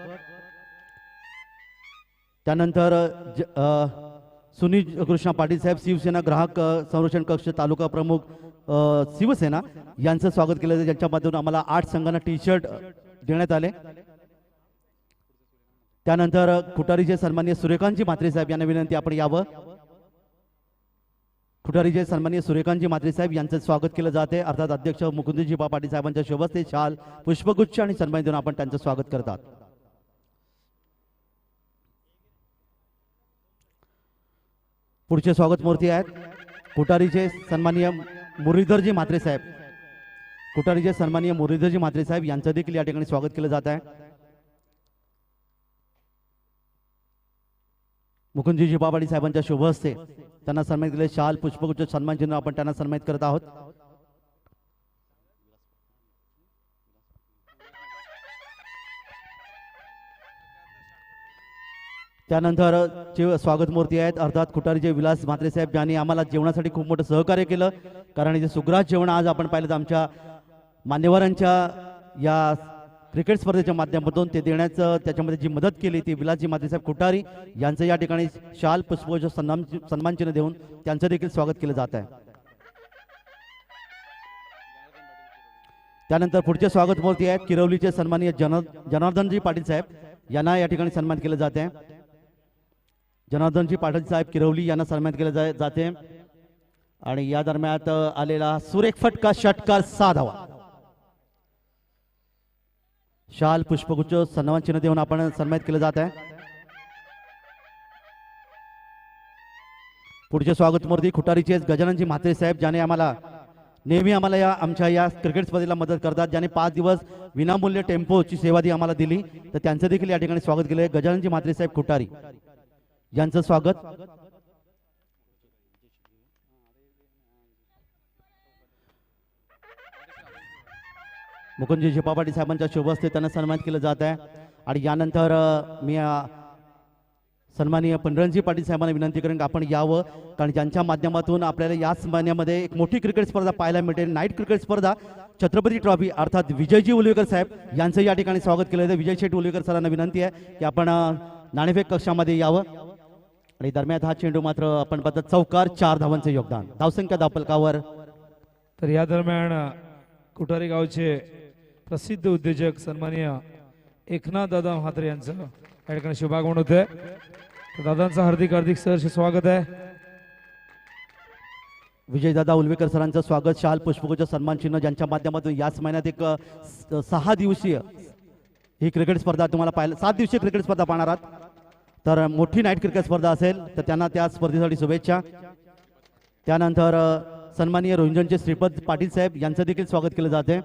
त्यानंतर सुनील कृष्णा पाटील साहेब शिवसेना ग्राहक संरक्षण कक्ष तालुका प्रमुख शिवसेना यांचं स्वागत केलं जातं, ज्यांच्या माध्यमातून आम्हाला 8 संघांना टी शर्ट देण्यात आले. त्यानंतर खुटारीचे सन्माननीय सूर्यकांतजी म्हात्रे साहेब यांना विनंती आपण यावं. खुटारीचे सन्माननीय सूर्यकांतजी म्हात्रे साहेब यांचं स्वागत केलं जाते. अर्थात अध्यक्ष मुकुंदजी जिबा पाटील साहेबांच्या शुभ हस्ते शाल पुष्पगुच्छ आणि सन्मान देऊन आपण त्यांचं स्वागत करतात. पुढचे स्वागत मूर्ती आहेत खुटारीचे सन्माननीय मुरलीधरजी म्हात्रे साहेब. खुटारीचे सन्माननीय मुरलीधरजी म्हात्रे साहेब यांचं देखील या ठिकाणी स्वागत केलं जात आहे. मुकुंदजी जिबा पाटील साहेबांच्या शुभ हस्ते त्यांना सन्मानित केले. शाल पुष्पगुच्छ सन्मान चिन्ह आपण त्यांना सन्मानित करत आहोत. त्यानंतर स्वागत मूर्ती आहेत अर्थात खुटारीचे विलास म्हात्रे साहेब ज्यांनी आम्हाला जेवणासाठी खूप मोठं सहकार्य केलं. कारण इथे सुग्रास जेवण आज आपण पाहिलं तर आमच्या मान्यवरांच्या या क्रिकेट स्पर्धेच्या माध्यमातून ते देण्याचं त्याच्यामध्ये जी मदत केली ती विलासजी म्हात्रे साहेब खुटारी यांचं या ठिकाणी शाल पुष्पगुच्छ सन्मान चिन्ह देऊन त्यांचं देखील स्वागत केलं जात आहे. त्यानंतर पुढचे स्वागत मूर्ती आहेत किरवलीचे सन्माननीय जनार्दनजी पाटील साहेब यांना या ठिकाणी सन्मान केलं जात आहे. जनार्दनजी पाटील साहेब किरवली यांना सन्मानित केलं जाते. आणि या दरम्यान आलेला सुरेख फटका षटकार 6 धावा. शाल पुष्पगुच्छ सन्मान चिन्ह देऊन आपण सन्मानित केलं जात आहे. पुढचे स्वागत मूर्ती खुटारीचे गजाननजी म्हात्रे साहेब ज्याने आम्हाला नेहमी आम्हाला आमच्या या क्रिकेट स्पर्धेला मदत करतात, ज्याने 5 दिवस विनामूल्य टेम्पोची सेवा दी आम्हाला दिली, तर त्यांचं देखील या ठिकाणी स्वागत केलं. गजाननजी म्हात्रे साहेब खुटारी यांचं स्वागत. मुकुंदजी जिबा पाटील साहेबांच्या शुभ हस्ते त्यांना सन्मानित केलं जात आहे. आणि यानंतर मी सन्माननीय पंढरणजी पाटील साहेबांना विनंती करेन की आपण यावं, कारण ज्यांच्या माध्यमातून आपल्याला याच महिन्यामध्ये एक मोठी क्रिकेट स्पर्धा पाहायला मिळेल, नाईट क्रिकेट स्पर्धा छत्रपती ट्रॉफी अर्थात विजयजी उलवेकर साहेब यांचं या ठिकाणी स्वागत केलं जातं. विजय शेठ उलवेकर सरांना विनंती आहे की आपण नाणेफेक कक्षामध्ये यावं. आणि दरम्यान हा चेंडू मात्र आपण पाहतात चौकार 4 धावांचं योगदान धावसंख्या धावफलकावर. तर या दरम्यान कुटारी गावचे प्रसिद्ध उद्योजक सन्माननीय एकनाथ दादा म्हात्रे यांचं या ठिकाणी शुभागमन होत आहे. तर दादांचं हार्दिक हार्दिक सहर्ष स्वागत आहे. विजयदादा उलवेकर सरांचं स्वागत. शाल पुष्पगुच्छ सन्मान चिन्ह ज्यांच्या माध्यमातून याच महिन्यात एक 6 दिवसीय ही क्रिकेट स्पर्धा तुम्हाला पाहायला 7 दिवसीय क्रिकेट स्पर्धा पाहणार आहात, तर मोठी नाईट क्रिकेट स्पर्धा असेल तर त्यांना त्या स्पर्धेसाठी शुभेच्छा. त्यानंतर सन्माननीय रोहिंजणचे श्रीपद पाटील साहेब यांचं देखील स्वागत केलं जाते.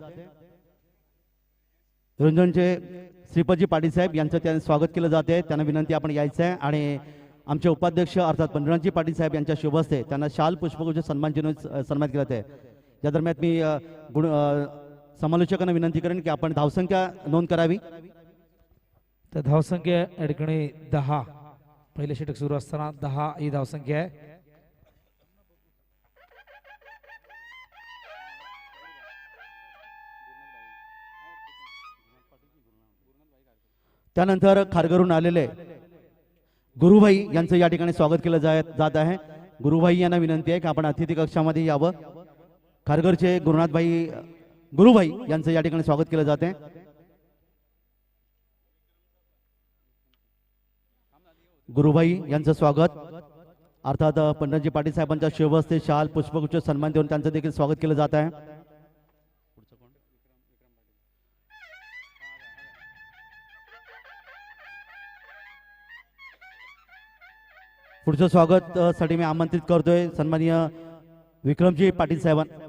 रोहिंजणचे श्रीपदजी पाटील साहेब यांचं त्यांनी स्वागत केलं जाते. त्यांना विनंती आपण यायचं आहे. आणि आमचे उपाध्यक्ष अर्थात पंढरनाथजी पाटील साहेब यांच्या शुभ हस्ते त्यांना शाल पुष्पगुच्छ सन्मान चिन्ह सन्मानित केलं जाते. या दरम्यान मी समालोचकांना विनंती करेन की आपण धावसंख्या नोंद करावी. तर धावसंख्या या ठिकाणी 10. पहिले षटक सुरू असताना 10 ही धावसंख्या आहे. त्यानंतर खारघरून आलेले गुरुभाई यांचं या ठिकाणी स्वागत केलं जात आहे. गुरुभाई यांना विनंती आहे की आपण अतिथी कक्षामध्ये यावं. खारघरचे गुरुभाई यांचं या ठिकाणी स्वागत केलं जाते. गुरुभाई यांचं स्वागत. अर्थात पंडितजी पाटील साहेबांच्या शिवहस्ते शाल पुष्पगुच्छ सन्मान देऊन त्यांचं देखील स्वागत केलं जात आहे. पुढचं स्वागत साठी मी आमंत्रित करतोय सन्माननीय विक्रमजी पाटील साहेबांना.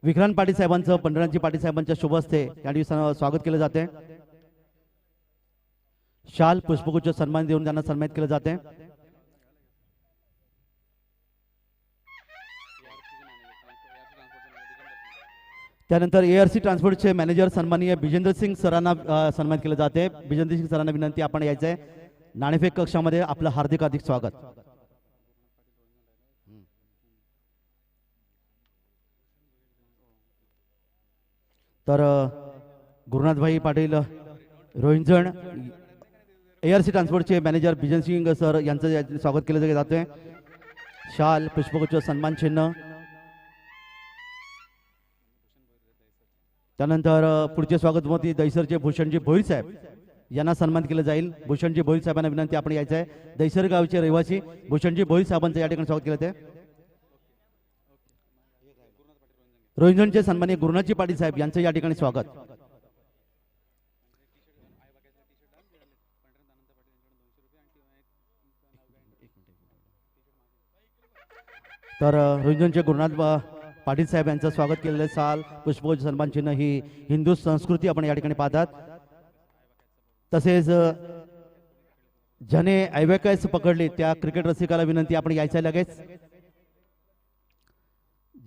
विक्रांत पाटील साहेबांचं पंढरनाथजी पाटील साहेबांच्या शुभ हस्ते या दिवशी स्वागत केलं जाते. शाल पुष्पगुच्छ सन्मान देऊन त्यांना सन्मानित केलं जाते. त्यानंतर ARC ट्रान्सपोर्टचे मॅनेजर सन्माननीय बिजेंद्र सिंग सरांना सन्मानित केलं जाते. बिजेंद्र सिंग सरांना विनंती आपण यायचंय नाणेफेक कक्षामध्ये. आपलं हार्दिक स्वागत. तर गुरुनाथभाई पाटील रोहिंजण ARC ट्रान्सपोर्टचे मॅनेजर बिजेंद्र सिंग सर यांचं स्वागत केलं जाते. शाल पुष्पगुच्छ सन्मान चिन्ह. त्यानंतर पुढचे स्वागत मोती दैसरचे भूषणजी भोईर साहेब यांना सन्मान केलं जाईल. भूषणजी भोईर साहेबांना विनंती आपण यायचं आहे. दैसर गावचे रहिवासी भूषणजी भोईर साहेबांचं या ठिकाणी स्वागत केलं जाते. रोहिंजणचे सन्माननीय गुरुनाथजी पाटील साहेब यांचं या ठिकाणी स्वागत. तर रोहिंजणचे गुरुनाथ पाटील साहेब यांचं स्वागत केलेलं साल पुष्पगुच्छ सन्मान चिन्ह ही हिंदू संस्कृती आपण या ठिकाणी पाहतात. तसेच ज्याने ऐवकायस पकडली त्या क्रिकेट रसिकाला विनंती आपण यायचं आहे लगेच.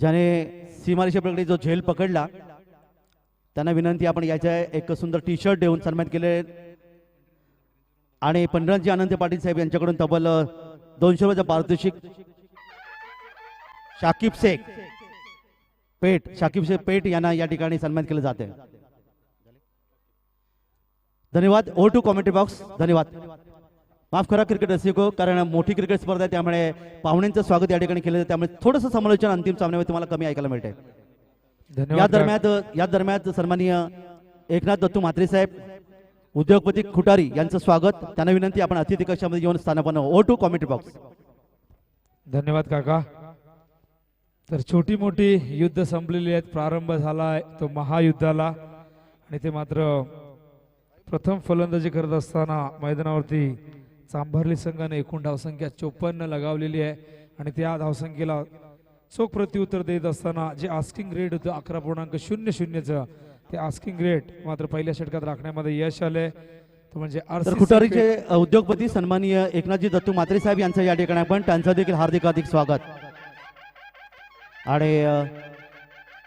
ज्याने सीमारेषे पकडली जो झेल पकडला त्यांना विनंती आपण यायचं आहे. एक सुंदर टी-शर्ट देऊन सन्मानित केले. आणि पंढरनाथजी आनंद पाटील साहेब यांच्याकडून तब्बल 200 रुपयाचा पारितोषिक. शाकिब शेख पेठ यांना या ठिकाणी सन्मानित केलं जाते. धन्यवाद. Over to commentary box. धन्यवाद. माफ करा क्रिकेट रसिको, कारण मोठी क्रिकेट स्पर्धा आहे त्यामुळे पाहुण्यांचं स्वागत या ठिकाणी केलं जातं. त्यामुळे थोडंसं समालोचन अंतिम सामन्यामध्ये तुम्हाला कमी ऐकायला मिळते. या दरम्यान सन्माननीय एकनाथ दत्तू म्हात्रे साहेब उद्योगपती खुटारी यांचं स्वागत. त्यांना विनंती आपण अतिथी कक्षामध्ये येऊन स्थानापन्न. Over to commentary box. धन्यवाद काका. तर छोटी मोठी युद्ध संपलेली आहेत. प्रारंभ झालाय तो महायुद्धाला. आणि ते मात्र प्रथम फलंदाजी करत असताना मैदानावरती चांभारली संघाने एकूण धावसंख्या 54 लगावलेली आहे. आणि त्या धावसंख्येला चोख प्रत्युत्तर देत असताना जे आस्किंग रेट होतं 11.00चं ते आस्किंग रेट मात्र पहिल्या षटकात राखण्यामध्ये यश आले. तो म्हणजे खुटारीचे उद्योगपती सन्माननीय एकनाथजी दत्तू म्हात्रे साहेब यांचं या ठिकाणी आपण त्यांचं देखील हार्दिक स्वागत. आणि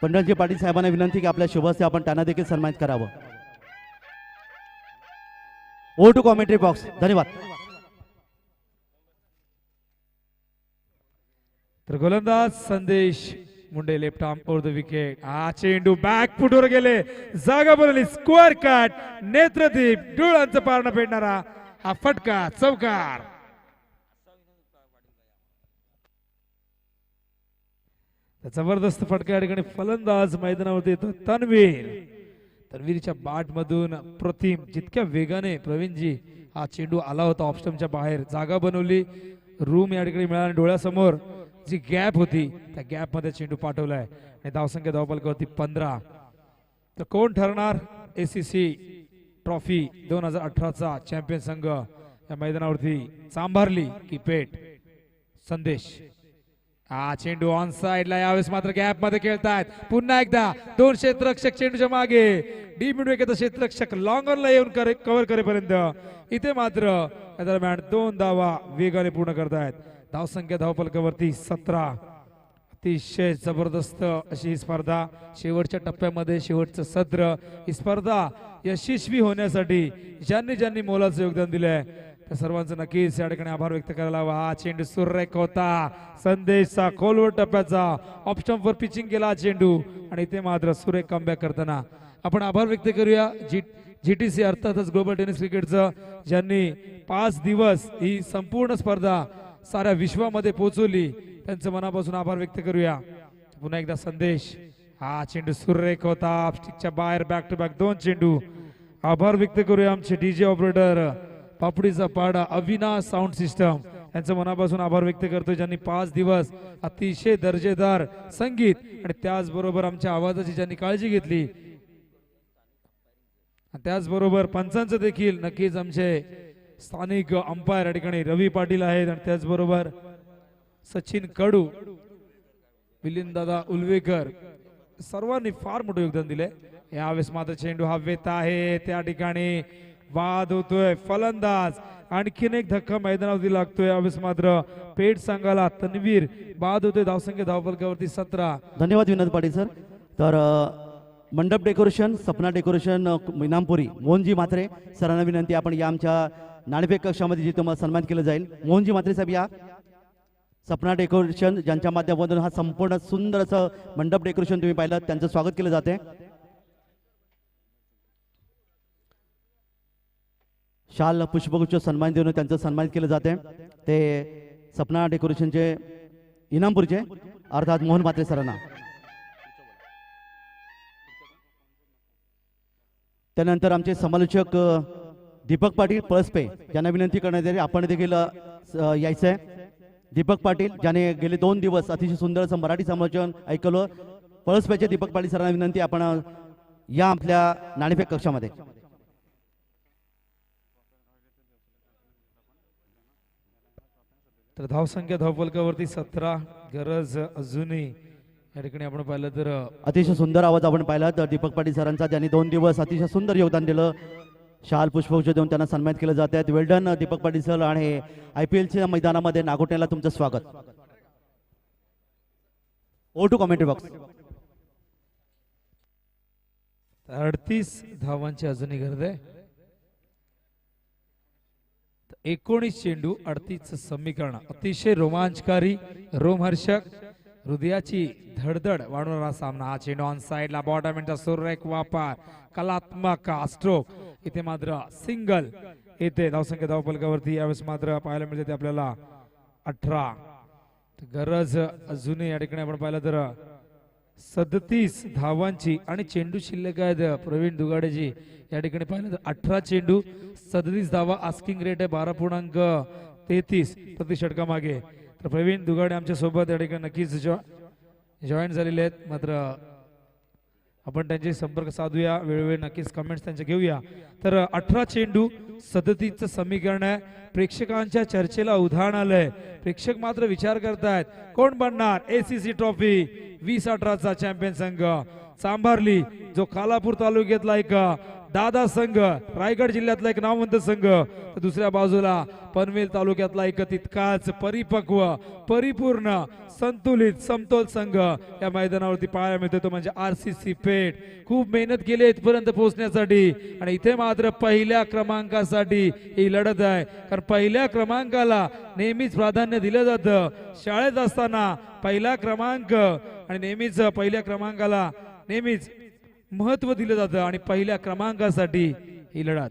पंढरजी पाटील साहेबांना विनंती की आपल्या शुभहस्ते आपण त्यांना देखील सन्मानित करावं. Over to commentary box. धन्यवाद. तर गोलंदाज Sandesh Munde left arm over the wicket. हा चेंडू बॅक फुटवर गेले. जागा बनवली. Square cut. नेत्रदीप डोळ्यांचं पारणं फेडणारा हा फटका चौकार. जबरदस्त फटका या ठिकाणी फलंदाज मैदानावरती येतो तन्वीरच्या बॅट मधून प्रतिम जितक्या वेगाने प्रवीणजी हा चेंडू आला होता ऑफस्टमच्या बाहेर जागा बनवली. रूम या ठिकाणी मिळाला. डोळ्यासमोर जी गॅप होती त्या गॅप मध्ये चेंडू पाठवलाय. आणि धावसंख्या धावफलकावरती 15. तर कोण ठरणार ACC ट्रॉफी 2018चा चॅम्पियन संघ या मैदानावरती चांभारली की पेठ. संदेश हा चेंडू ऑन साइडला, यावेळेस मात्र गॅप मध्ये खेळतायत. पुन्हा एकदा दोन क्षेत्ररक्षक चेंडूच्या मागे. डी मिडविकेटचा क्षेत्ररक्षक लॉंगरला येऊन कव्हर करेपर्यंत इथे मात्र या दरम्यान 2 धावा वेगाने पूर्ण करतायत. धावसंख्या धावफलकावरती 17. अतिशय जबरदस्त अशी ही स्पर्धा. शेवटच्या टप्प्यामध्ये शेवटचं सत्र. ही स्पर्धा यशस्वी होण्यासाठी ज्यांनी ज्यांनी मोलाचं योगदान दिलंय त्या सर्वांचं नक्कीच या ठिकाणी आभार व्यक्त करायला हवा. हा चेंडू सुरेख होता. संदेशचा खोलवर टप्प्याचा ऑप्शन वर पिचिंग केला चेंडू आणि ते मात्र सुरेख कमबॅक करताना आपण आभार व्यक्त करूया GTC अर्थातच ग्लोबल टेनिस क्रिकेटचं, ज्यांनी 5 दिवस ही संपूर्ण स्पर्धा साऱ्या विश्वामध्ये पोहोचवली. त्यांचं मनापासून आभार व्यक्त करूया. पुन्हा एकदा संदेश. हा चेंडू सुरेख होता. स्टिकच्या बाहेर बॅक टू बॅक 2 चेंडू. आभार व्यक्त करूया आमचे डीजे ऑपरेटर पापडीचा पाडा अविनाश साऊंड सिस्टम यांचं मनापासून आभार व्यक्त करतो, ज्यांनी 5 दिवस अतिशय दर्जेदार संगीत आणि त्याचबरोबर आमच्या आवाजाची ज्यांनी काळजी घेतली. त्याचबरोबर पंचांचं देखील नक्कीच आमचे स्थानिक अंपायर या ठिकाणी रवी पाटील आहेत आणि त्याचबरोबर सचिन कडू, मिलिंद दादा उलवेकर सर्वांनी फार मोठं योगदान दिले. यावेळेस मात्र चेंडू हवेत आहे. त्या ठिकाणी वाद होतोय. फलंदाज आणखीन एक धक्का मैदानावरती लागतोय. यावेळेस मात्र पेठ संघाला तन्वीर बाद होतोय. धावसंख्या धावफलकावरती 17. धन्यवाद विनोद पाटील सर. तर मंडप डेकोरेशन, सपना डेकोरेशन, इनामपुरी मोहनजी म्हात्रे सरांना विनंती, आपण या आमच्या नाणेफेक कक्षामध्ये जे तुम्हाला सन्मान केलं जाईल. मोहनजी म्हात्रे साहेब या. सपना डेकोरेशन ज्यांच्या माध्यमातून हा संपूर्ण सुंदर असं मंडप डेकोरेशन तुम्ही पाहिलं, त्यांचं स्वागत केलं जाते. शाल पुष्पगुच्छ सन्मान देऊन त्यांचं सन्मानित केलं जाते. ते सपना डेकोरेशनचे इनामपूरचे अर्थात मोहन म्हात्रे सरांना. त्यानंतर आमचे समालोचक दीपक पाटील पळसपे यांना विनंती करण्यात येईल आपण देखील यायचं आहे. दीपक पाटील ज्याने गेले 2 दिवस अतिशय सुंदर असं मराठी समालोचन ऐकलं. पळसपेचे दीपक पाटील सरांना विनंती, आपण या आपल्या नाणेफेक कक्षामध्ये. तर धावसंख्या धावफलकावरती 17. गरज अजूनही या ठिकाणी आपण पाहिलं तर अतिशय सुंदर आवाज आपण पाहिला तर दीपक पाटील सरांचा, ज्यांनी 2 दिवस अतिशय सुंदर योगदान दिलं. शाल पुष्पगुच्छ देऊन त्यांना सन्मानित केलं जात आहे. Well done Deepak Patil sir. आणि IPLच्या मैदानामध्ये नागोट्याला तुमचं स्वागत. O two commentary box. 38 धावांची अजूनही गरज आहे. 19 चेंडू 38 समीकरण. अतिशय रोमांचकारी, रोमहर्षक, हृदयाची धडधड वाढवणारा सामना. हा चेंडू ऑन साइडला, बॉटम सुरेख वापर, कलात्मक स्ट्रोक. इथे मात्र सिंगल येते. धावसंख्या धावफलकावरती यावेळेस मात्र पाहायला मिळते आपल्याला 18. गरज अजूनही या ठिकाणी आपण पाहिलं तर 37 धावांची आणि चेंडू शिल्लक आहेत. प्रवीण दुगाडेजी या ठिकाणी पाहिलं तर 18 चेंडू 37 धावा. आस्किंग रेट आहे 12.33 प्रति षटकामागे. तर प्रवीण दुगाडे आमच्या सोबत या ठिकाणी नक्कीच जॉईन झालेले आहेत. मात्र आपण त्यांचे संपर्क साधूया, वेळोवेळी नक्कीच कमेंट्स त्यांचे घेऊया. तर 18 चेंडू 37चं समीकरण आहे. प्रेक्षकांच्या चर्चेला उधाण आलंय. प्रेक्षक मात्र विचार करतायत कोण बनणार ACC ट्रॉफी 2018चा चॅम्पियन संघ. चांभारली जो खालापूर तालुक्यातला एक दादा संघ, रायगड जिल्ह्यातला एक नामवंत संघ, तर दुसऱ्या बाजूला पनवेल तालुक्यातला एक तितकाच परिपक्व, परिपूर्ण, संतुलित, समतोल संघ या मैदानावरती पाहायला मिळतो, तो म्हणजे RCC पेठ. खूप मेहनत केली इथपर्यंत पोहोचण्यासाठी आणि इथे मात्र पहिल्या क्रमांकासाठी ही लढत आहे. कारण पहिल्या क्रमांकाला नेहमीच प्राधान्य दिलं जातं. शाळेत असताना पहिला क्रमांक आणि नेहमीच पहिल्या क्रमांकाला नेहमीच महत्व दिलं जातं आणि पहिल्या क्रमांकासाठी ही लढत.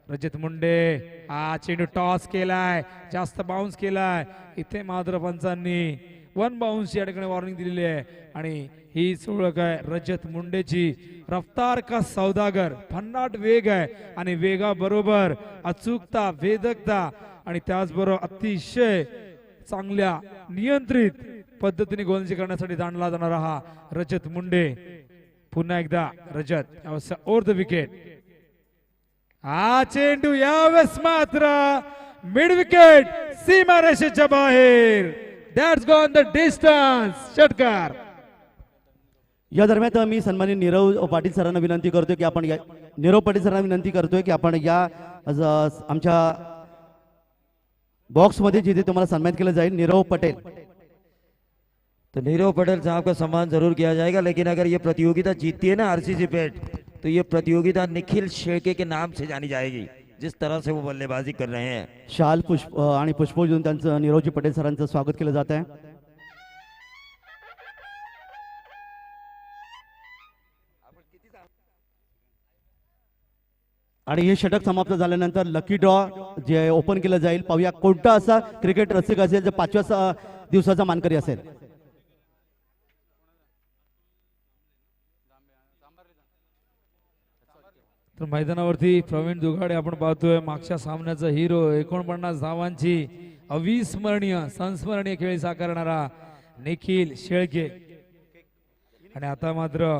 रजत मुंडे हा चेंडू टॉस केलाय, जास्त बाउन्स केलाय. इथे मात्र पंचांनी 1 बाउन्स या ठिकाणी वॉर्निंग दिलेली आहे आणि ही ओळख आहे रजत मुंडेची. रफ्तार का सौदागर, भन्नाट वेग आहे आणि वेगाबरोबर अचूकता, वेदकता आणि त्याचबरोबर अतिशय चांगल्या नियंत्रित पद्धतीने गोलंदाजी करण्यासाठी जाणला जाणारा हा रजत मुंडे. पुन्हा एकदा रजत ओव्हर द विकेट. हा चेंडू यावेळेस मात्र मिड विकेट सीमारेषेच्या बाहेर. That's gone the distance. षटकार. या दरम्यान मी सन्माननीय नीरव पाटील सरांना विनंती करतोय की आपण नीरव पाटील सरांना विनंती करतोय की आपण आमच्या बॉक्स मध्ये जिथे तुम्हाला सन्मानित केलं जाईल नीरव पटेल. तो नीरव पटेल साहब का सम्मान जरूर किया जाएगा, लेकिन अगर ये प्रतियोगिता जीतती है ना आरसीसी पेट, तो ये प्रतियोगिता निखिल शेळके के नाम से जानी जाएगी, जिस तरह से वो बल्लेबाजी कर रहे हैं. शाल पुष्प आणि पुष्प देऊन त्यांचं नीरवजी पटेल सरांचं स्वागत केलं जात आहे. आणि हे षटक समाप्त झाल्यानंतर लकी ड्रॉ जे ओपन केलं जाईल. पाहूया कोणता असा क्रिकेट रसिक असेल जो 5व्या दिवसाचा मानकरी असेल. तर मैदानावरती प्रवीण दुगाडे आपण पाहतोय, मागच्या सामन्याचा हिरो, 49 धावांची अविस्मरणीय संस्मरणीय खेळी साकारणारा निखिल शेळके. आणि आता मात्र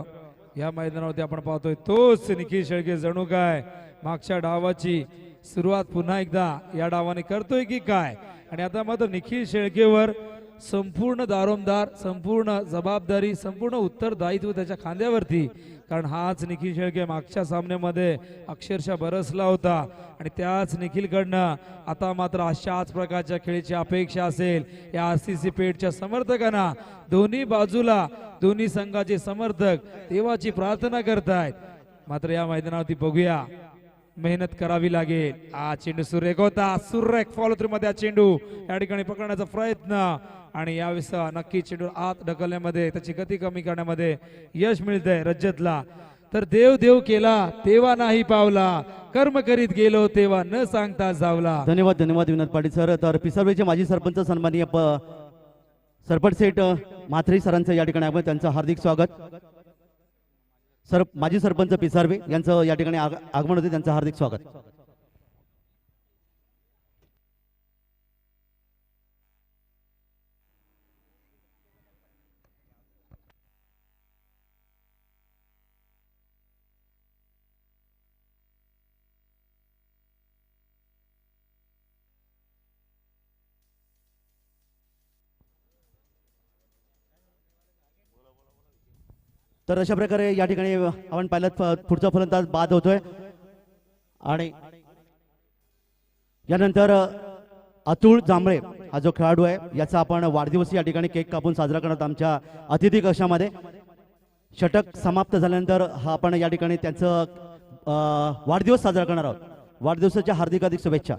या मैदानावरती आपण पाहतोय तोच निखिल शेळके जणू काय मागच्या डावाची सुरुवात पुन्हा एकदा या डावाने करतोय की काय. आणि आता मात्र निखिल शेळकेवर संपूर्ण दारोमदार, संपूर्ण जबाबदारी, संपूर्ण उत्तरदायित्व त्याच्या खांद्यावरती. कारण हाच निखिल शेळके मागच्या सामन्यामध्ये अक्षरशः बरसला होता. आणि त्याच निखिलकडनं आता मात्र अशाच प्रकारच्या खेळीची अपेक्षा असेल या आरसीसी पेठच्या समर्थकांना. दोन्ही बाजूला दोन्ही संघाचे समर्थक देवाची प्रार्थना करतायत. मात्र या मैदानावरती बघूया, मेहनत करावी लागेल. चेंडू सुरेख होता, सुरेख फॉलो थ्रू मध्ये चेंडू या ठिकाणी पकडण्याचा प्रयत्न. आणि यावेळेस नक्की चेंडू आत ढकलण्यामध्ये, त्याची गती कमी करण्यामध्ये यश मिळतंय रजतला. तर देव देव केला तेव्हा नाही पावला, कर्म करीत गेलो तेव्हा न सांगता जावला. धन्यवाद धन्यवाद विनोद पाटील सर. तर पिसारवेचे माजी सरपंच सन्माननीय सरपंच सेठ म्हात्रे सरांचं या ठिकाणी आपण त्यांचं हार्दिक स्वागत. माजी सरपंच पिसारवे यांचं या ठिकाणी आगमन होते, त्यांचं हार्दिक स्वागत. तर अशा प्रकारे या ठिकाणी आपण पाहिलं पुढचा फलंदाज बाद होतोय. आणि यानंतर अतुल जांभळे हा जो खेळाडू आहे याचा आपण वाढदिवस या ठिकाणी केक कापून साजरा करत आमच्या अतिथी कक्षामध्ये. षटक समाप्त झाल्यानंतर हा आपण या ठिकाणी त्यांचं वाढदिवस साजरा करणार आहोत. वाढदिवसाच्या हार्दिक हार्दिक शुभेच्छा.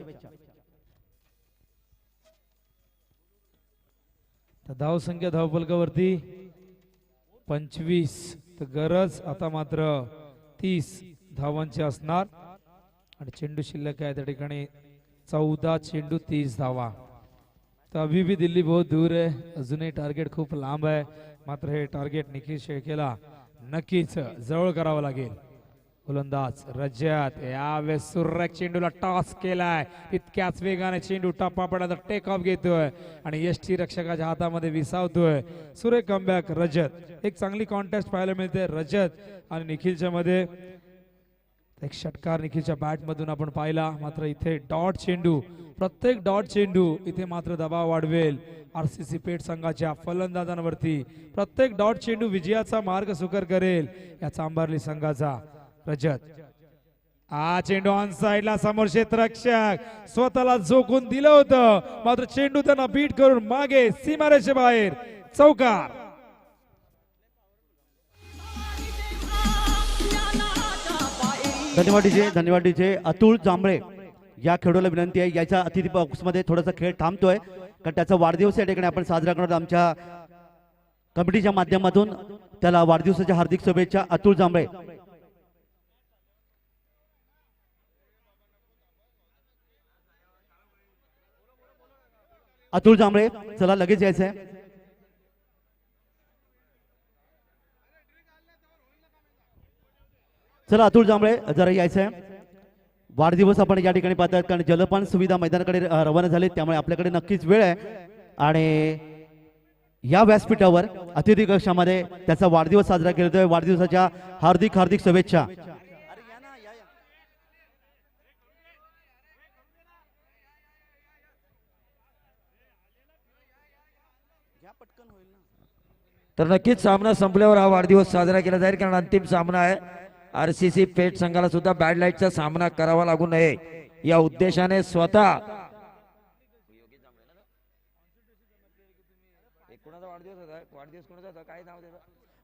धावसंख्या धावफलकावरती 25, तर गरज आता मात्र 30 धावांची असणार. आणि चेंडू शिल्लक आहे त्या ठिकाणी 14 चेंडू 30 धावा. तर अभी भी दिल्ली बहुत दूर आहे, अजूनही टार्गेट खूप लांब आहे. मात्र हे टार्गेट निखिल शेळकेला नक्कीच जवळ करावं लागेल. गोलंदाज रजत यावेळेस सुरेख चेंडूला टॉस केलाय, तितक्याच वेगाने चेंडू टप्पा पडायचा टेक ऑफ घेतोय आणि यष्टी रक्षकाच्या हातामध्ये विसावतोय. सुरेख कमबॅक रजत. एक चांगली कॉन्टेस्ट पाहायला मिळते रजत आणि निखिलच्या मध्ये. एक षटकार निखिलच्या बॅट मधून आपण पाहिला. मात्र इथे डॉट चेंडू, प्रत्येक डॉट चेंडू इथे मात्र दबाव वाढवेल आरसीसी पेठ संघाच्या फलंदाजांवरती. प्रत्येक डॉट चेंडू विजयाचा मार्ग सुकर करेल या चांभारली संघाचा. रजत चेंडू ऑन साइडला, समोर क्षेत्ररक्षक स्वतःला झोकून दिलं होतं, मात्र चेंडू त्यांना बीट करून मागे सीमारेषे बाहेर चौकार. धन्यवाद डीजे, धन्यवाद डीजे. अतुल जांभळे या खेळाडूला विनंती आहे, याच्या अतिथी बॉक्समध्ये थोडासा खेळ थांबतोय कारण त्याचा वाढदिवस या ठिकाणी आपण साजरा करणार आमच्या कमिटीच्या माध्यमातून. त्याला वाढदिवसाच्या हार्दिक शुभेच्छा अतुल जांभळे. अतुल जांभळे चला लगेच यायचंय. चला अतुल जांभळे जरा यायचंय. वाढदिवस आपण या ठिकाणी पाहतात कारण जलपान सुविधा मैदानाकडे रवाना झाली, त्यामुळे आपल्याकडे नक्कीच वेळ आहे. आणि या व्यासपीठावर अतिथी कक्षामध्ये त्याचा वाढदिवस साजरा केला जातोय. वाढदिवसाच्या हार्दिक हार्दिक शुभेच्छा. तर नक्कीच सामना संपल्यावर हा वाढदिवस साजरा केला जाईल, कारण अंतिम सामना आहे. आरसीसी पेठ संघाला सुद्धा बॅड लाईटचा सामना करावा लागू नये या उद्देशाने स्वतः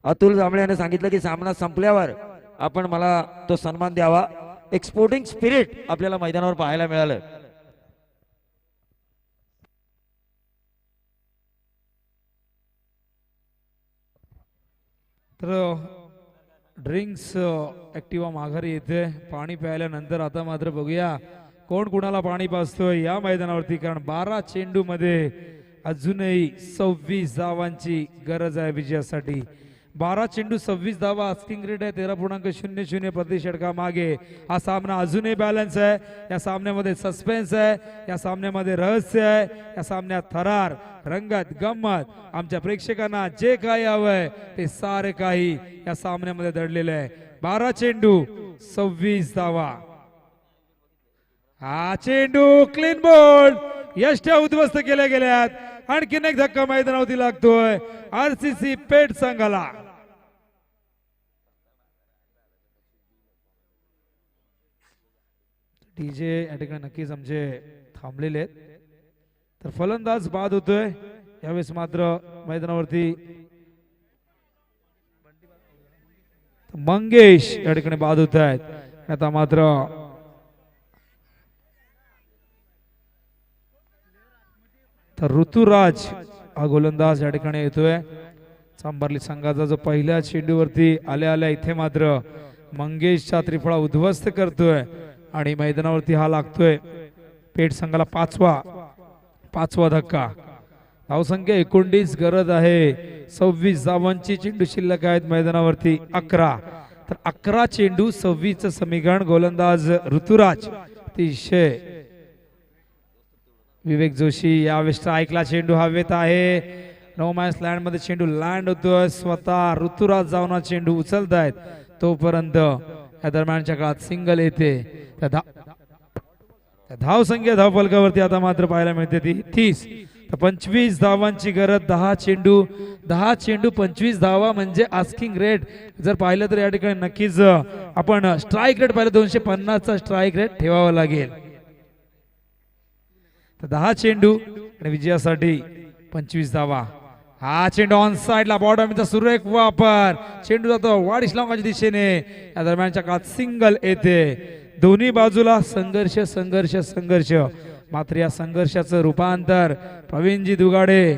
अतुल जांभळे यांनी सांगितलं की सामना संपल्यावर आपण मला तो सन्मान द्यावा. एक स्पोर्टिंग स्पिरिट आपल्याला मैदानावर पाहायला मिळालं. तर ड्रिंक्स ऍक्टिव्हा माघारी येते पाणी प्यायल्यानंतर. आता मात्र बघूया कोण कुणाला पाणी पाजतोय या मैदानावरती, कारण 12 चेंडू मध्ये अजूनही 26 धावांची गरज आहे विजयासाठी. 12 चेंडू 26 धावा, आस्किंग रेट आहे 13.00 प्रति षटका मागे. हा सामना अजूनही बॅलन्स आहे. या सामन्यामध्ये सस्पेन्स आहे, या सामन्यामध्ये रहस्य आहे, या सामन्यात थरार, रंगत, गंमत. आमच्या प्रेक्षकांना जे काही हवंय ते सारे काही या सामन्यामध्ये दडलेलं आहे. 12 चेंडू 26 धावा. हा चेंडू क्लीन बोल्ड, यष्ट्या उद्ध्वस्त केल्या गेल्यात. आणखीन एक धक्का मैदानावरती लागतोय आरसीसी पेठ संघाला. डीजे या ठिकाणी नक्कीच आमचे थांबलेले आहेत. तर फलंदाज बाद होतोय यावेळेस मात्र मैदानावरती मंगेश या ठिकाणी बाद होत आहेत. आता मात्र तर ऋतुराज हा गोलंदाज या ठिकाणी येतोय. चांभारली संघाचा जो पहिल्या चेंडूवरती आल्या आल्या इथे मात्र मंगेशचा त्रिफळा उद्ध्वस्त करतोय आणि मैदानावरती हा लागतोय पेठ संघाला पाचवा धक्का. धावसंख्या 29, गरज आहे 26 धावांची. चेंडू शिल्लक आहेत मैदानावरती 11. तर 11 चेंडू 26 समीकरण. गोलंदाज ऋतुराज अतिशय विवेक जोशी यावेळेस स्ट्राईकला. चेंडू हवेत आहे, नो मॅच लँड मध्ये चेंडू लँड होतोय. स्वतः ऋतुराज जाऊन चेंडू उचलतायत. तोपर्यंत या दरम्यानच्या काळात सिंगल येते. धाव संख्या धावफलकावरती आता मात्र पाहायला मिळते ती 30. तर 25 धावांची गरज. 10 चेंडू 25 धावा म्हणजे आस्किंग रेट जर पाहिलं तर या ठिकाणी नक्कीच आपण स्ट्राईक रेट पाहिलं 250 चा स्ट्राईक रेट ठेवावा लागेल. 10 चेंडू आणि विजयासाठी 25 धावा. हा चेंडू ऑन साइडला बॉटमचा सुरेख वापर. चेंडू जातो वाडिश लॉंगाच्या दिशेने. या दरम्यानच्या काळात सिंगल येते. दोन्ही बाजूला संघर्ष संघर्ष संघर्ष. मात्र या संघर्षाचं रूपांतर प्रवीणजी दुगाडे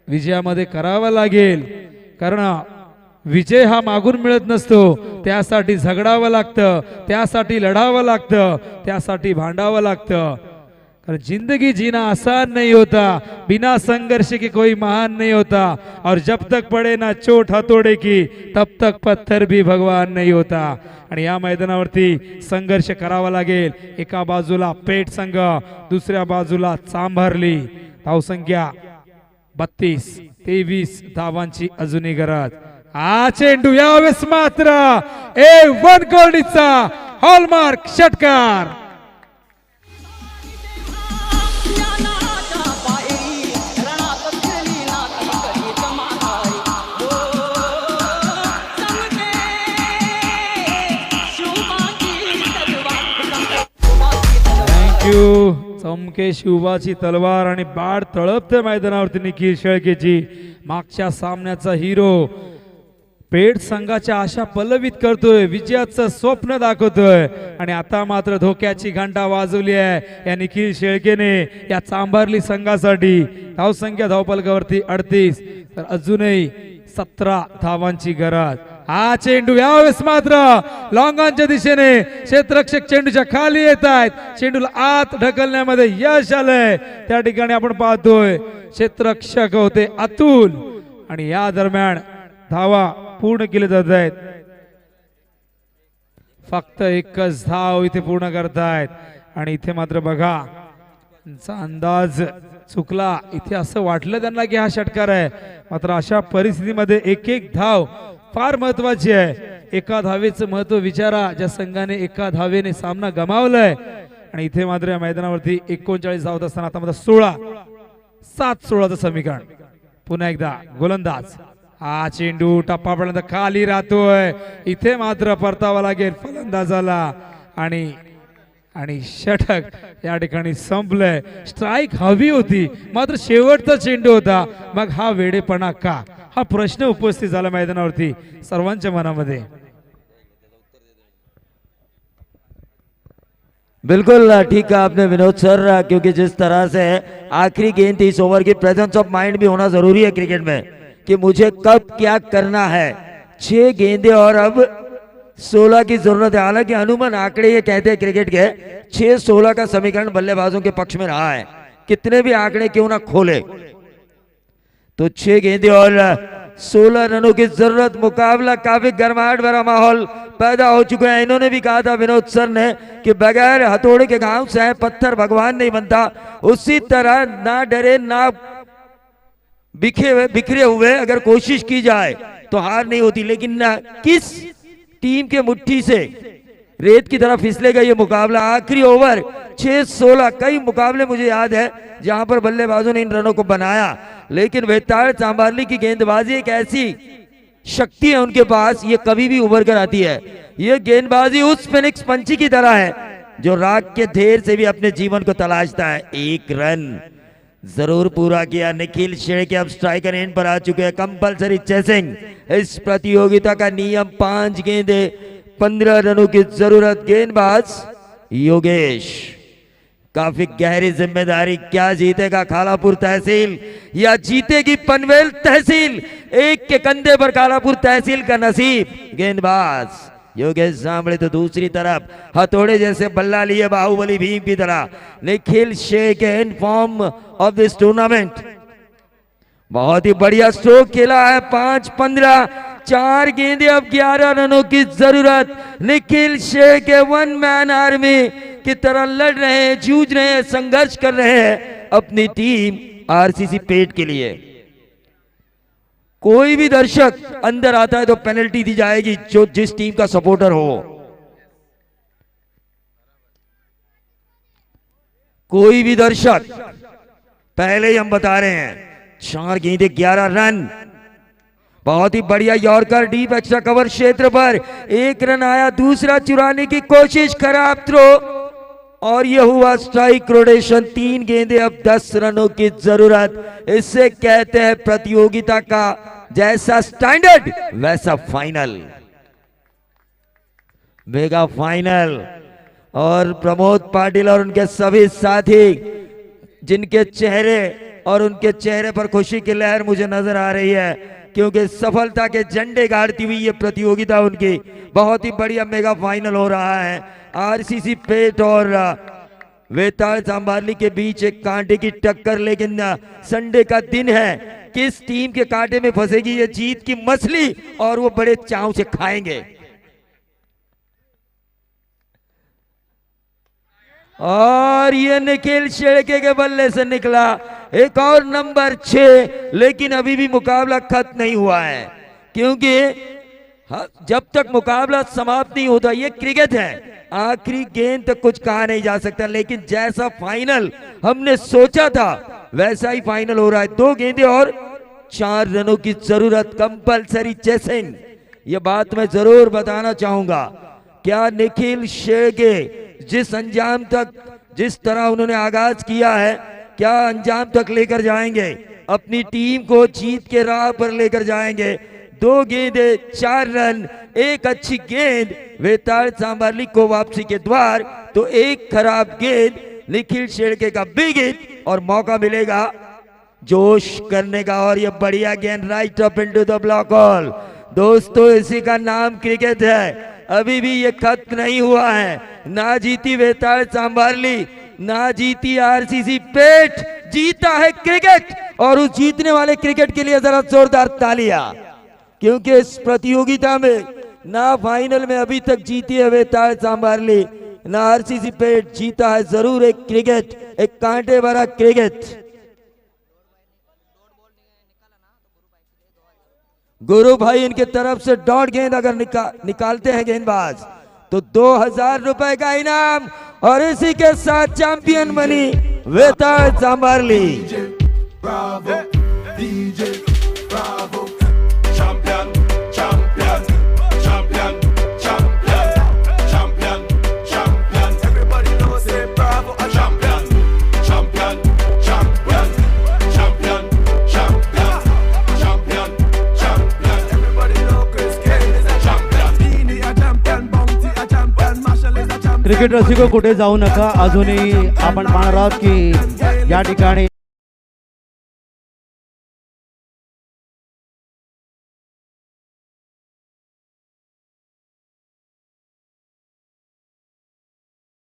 विजयामध्ये करावं लागेल, कारण विजय हा मागून मिळत नसतो. त्यासाठी झगडावं लागतं, त्यासाठी लढावं लागतं, त्यासाठी भांडावं लागतं. कारण जिंदगी जीना आसान नहीं होता, बिना संघर्ष के कोई महान नहीं होता. और जब तक पड़े ना चोट हथौड़े की तब तक पत्थर भी भगवान नहीं होता. आणि या मैदानावरती संघर्ष करावा लागेल. एका बाजूला पेठ संघ, दुसऱ्या बाजूला चांभारली. धावसंख्या 32-23 धावांची अजूनही गरज. हा चेंडू यावेळेस मात्र A1 कोर्डीचा हॉलमार्क षटकार. चमके शिवबाची तलवार आणि बाड तळपते मैदानावरती निखिल शेळकेची. मागच्या सामन्याचा हिरो पेठ संघाच्या आशा पल्लवित करतोय, विजयाचं स्वप्न दाखवतोय. आणि आता मात्र धोक्याची घंटा वाजवली आहे या निखिल शेळकेने या चांभारली संघासाठी. धावसंख्या धावफलकावरती 38. तर अजूनही 17 धावांची गरज. हा चेंडू यावेळेस मात्र लॉंगांच्या दिशेने. क्षेत्ररक्षक चेंडूच्या खाली येत आहेत. चेंडूला आत ढकलण्यामध्ये यश आलंय. त्या ठिकाणी आपण पाहतोय क्षेत्ररक्षक होते अतुल. आणि या दरम्यान धावा पूर्ण केले जात आहेत. फक्त एकच धाव इथे पूर्ण करतायत. आणि इथे मात्र बघा त्यांचा अंदाज चुकला. इथे असं वाटलं त्यांना की हा षटकार आहे, मात्र अशा परिस्थितीमध्ये एक एक धाव फार महत्वाची आहे. एका धावेचं महत्व विचारा, ज्या संघाने एका धावेने सामना गमावलाय. आणि इथे मात्र या मैदानावरती 39 धावत असताना आता मात्र 7-16चं समीकरण. पुन्हा एकदा गोलंदाज हा चेंडू टप्पापर्यंत खाली राहतोय. इथे मात्र परतावा लागेल फलंदाजाला आणि आणि षटक या ठिकाणी संपलंय. स्ट्राईक हवी होती मात्र शेवटचा चेंडू होता. मग हा वेडेपणा का, हा प्रश्न उपस्थित झाला मैदानावरती सर्वांच्या मनामध्ये. बिल्कुल ठीक कहा आपने विनोद सर, क्योंकि जिस तरह से आखिरी गेंद थी इस ओवर की, प्रेजेंस ऑफ माइंड भी होना जरूरी है क्रिकेट में कि मुझे कब क्या करना है. 6 गेंदें और अब 16 की जरूरत है. हालांकि अनुमान आंकड़े ये कहते हैं क्रिकेट के 6-16 का समीकरण बल्लेबाजों के पक्ष में रहा है. कितने भी आंकड़े क्यों ना खोले तो 6 गेंदें और 16 रनों की जरूरत. मुकाबला काफी गर्माहट भरा माहौल पैदा हो चुका है. इन्होंने भी कहा था विनोद सर ने कि बगैर हथौड़े के घाव से पत्थर भगवान नहीं बनता. उसी तरह ना डरे ना बिखरे हुए अगर कोशिश की जाए तो हार नहीं होती. लेकिन किस टीम के मुट्ठी से रेत की तरफ फिसलेगा ये मुकाबला. आखिरी ओवर 6-16. कई मुकाबले मुझे याद है जहां पर बल्लेबाजों ने इन रनों को बनाया, लेकिन वेताड़ चांबारली की गेंदबाजी एक ऐसी शक्ति है उनके पास, ये कभी भी उभर कर आती है. ये गेंदबाजी उस फिनिक्स पंछी की तरह है जो राख के ढेर से भी अपने जीवन को तलाशता है. 1 रन जरूर पूरा किया निखिल शेख. अब स्ट्राइकर एंड पर आ चुके हैं. कंपलसरी चेसिंग इस प्रतियोगिता का नियम. 5 गेंदे 15 रनों की जरूरत. गेंदबाज योगेश, काफी गहरी जिम्मेदारी. क्या जीतेगा कालापुर तहसील या जीतेगी पनवेल तहसील? एक के कंधे पर कालापुर तहसील का नसीब. गेंदबाज योगेश जांबड़े तो दूसरी तरफ हथौड़े जैसे बल्ला लिए बाहुबली भीम की तरह. Nikhil Shaikh in form of this tournament. बहुत ही बढ़िया स्ट्रोक खेला है. 5-15. 4 गेंदे अब 11 रनों की जरूरत. निखिल शेख 1 मैन आर्मी की तरह लड़ रहे हैं, जूझ रहे हैं, संघर्ष कर रहे हैं अपनी टीम आरसीसी पेट के लिए. कोई भी दर्शक अंदर आता है तो पेनल्टी दी जाएगी जो जिस टीम का सपोर्टर हो. कोई भी दर्शक, पहले ही हम बता रहे हैं. 4 गेंदे 11 रन. बहुत ही बढ़िया यॉर्कर डीप एक्स्ट्रा कवर क्षेत्र पर. 1 रन आया. दूसरा चुराने की कोशिश, खराब थ्रो और यह हुआ स्ट्राइक रोटेशन. 3 गेंदे अब 10 रनों की जरूरत. इससे कहते हैं प्रतियोगिता का जैसा स्टैंडर्ड वैसा फाइनल. Mega final. और प्रमोद पाटिल और उनके सभी साथी जिनके चेहरे और उनके चेहरे पर खुशी की लहर मुझे नजर आ रही है, क्योंकि सफलता के झंडे गाड़ती हुई ये प्रतियोगिता उनकी. बहुत ही बढ़िया मेगा फाइनल हो रहा है. आरसीसी पेट और वेताड़ चांबारली के बीच एक कांटे की टक्कर. लेकिन संडे का दिन है, किस टीम के कांटे में फंसेगी ये जीत की मछली और वो बड़े चाव से खाएंगे. और ये निखिल शेड़के के बल्ले से निकला एक और नंबर 6. लेकिन अभी भी मुकाबला खत्म नहीं हुआ है, क्योंकि जब तक मुकाबला समाप्त नहीं होता, ये क्रिकेट है, आखिरी गेंद तक कुछ कहा नहीं जा सकता. लेकिन जैसा फाइनल हमने सोचा था वैसा ही फाइनल हो रहा है. 2 गेंदे और 4 रनों की जरूरत. Compulsory chasing. ये बात मैं जरूर बताना चाहूंगा. क्या निखिल शेड़के जिस अंजाम तक, जिस तरह उन्होंने आगाज किया है, क्या अंजाम तक लेकर जाएंगे? अपनी टीम को जीत के राह पर लेकर जाएंगे. 2 गेंदे 4 रन. एक अच्छी गेंद वेताड़ चांबारली को वापसी के द्वार, तो एक खराब गेंद निखिल शेड़के का बिग हिट और मौका मिलेगा जोश करने का. और ये बढ़िया गेंद right up into the block hall. दोस्तों, इसी का नाम क्रिकेट है. अभी भी ये खत्म नहीं हुआ है. ना जीती वेताड़ चांबारली, ना जीती आरसीसी पेट, जीता है क्रिकेट. और उस जीतने वाले क्रिकेट के लिए जरा जोरदार तालियां, क्योंकि इस प्रतियोगिता में ना फाइनल में अभी तक जीती है वेताड़ चांबारली, ना आरसीसी पेट. जीता है जरूर एक क्रिकेट, एक कांटे भरा क्रिकेट. गुरु भाई इनके तरफ से डॉट गेंद अगर निकालते हैं गेंदबाज तो 2000 रुपए का इनाम. और इसी के साथ चैंपियन बनी वेताड़ चांबारली. क्रिकेट रसिको कुठे जाऊ नका, अजूनही आपण पाहणार आहोत की या ठिकाणी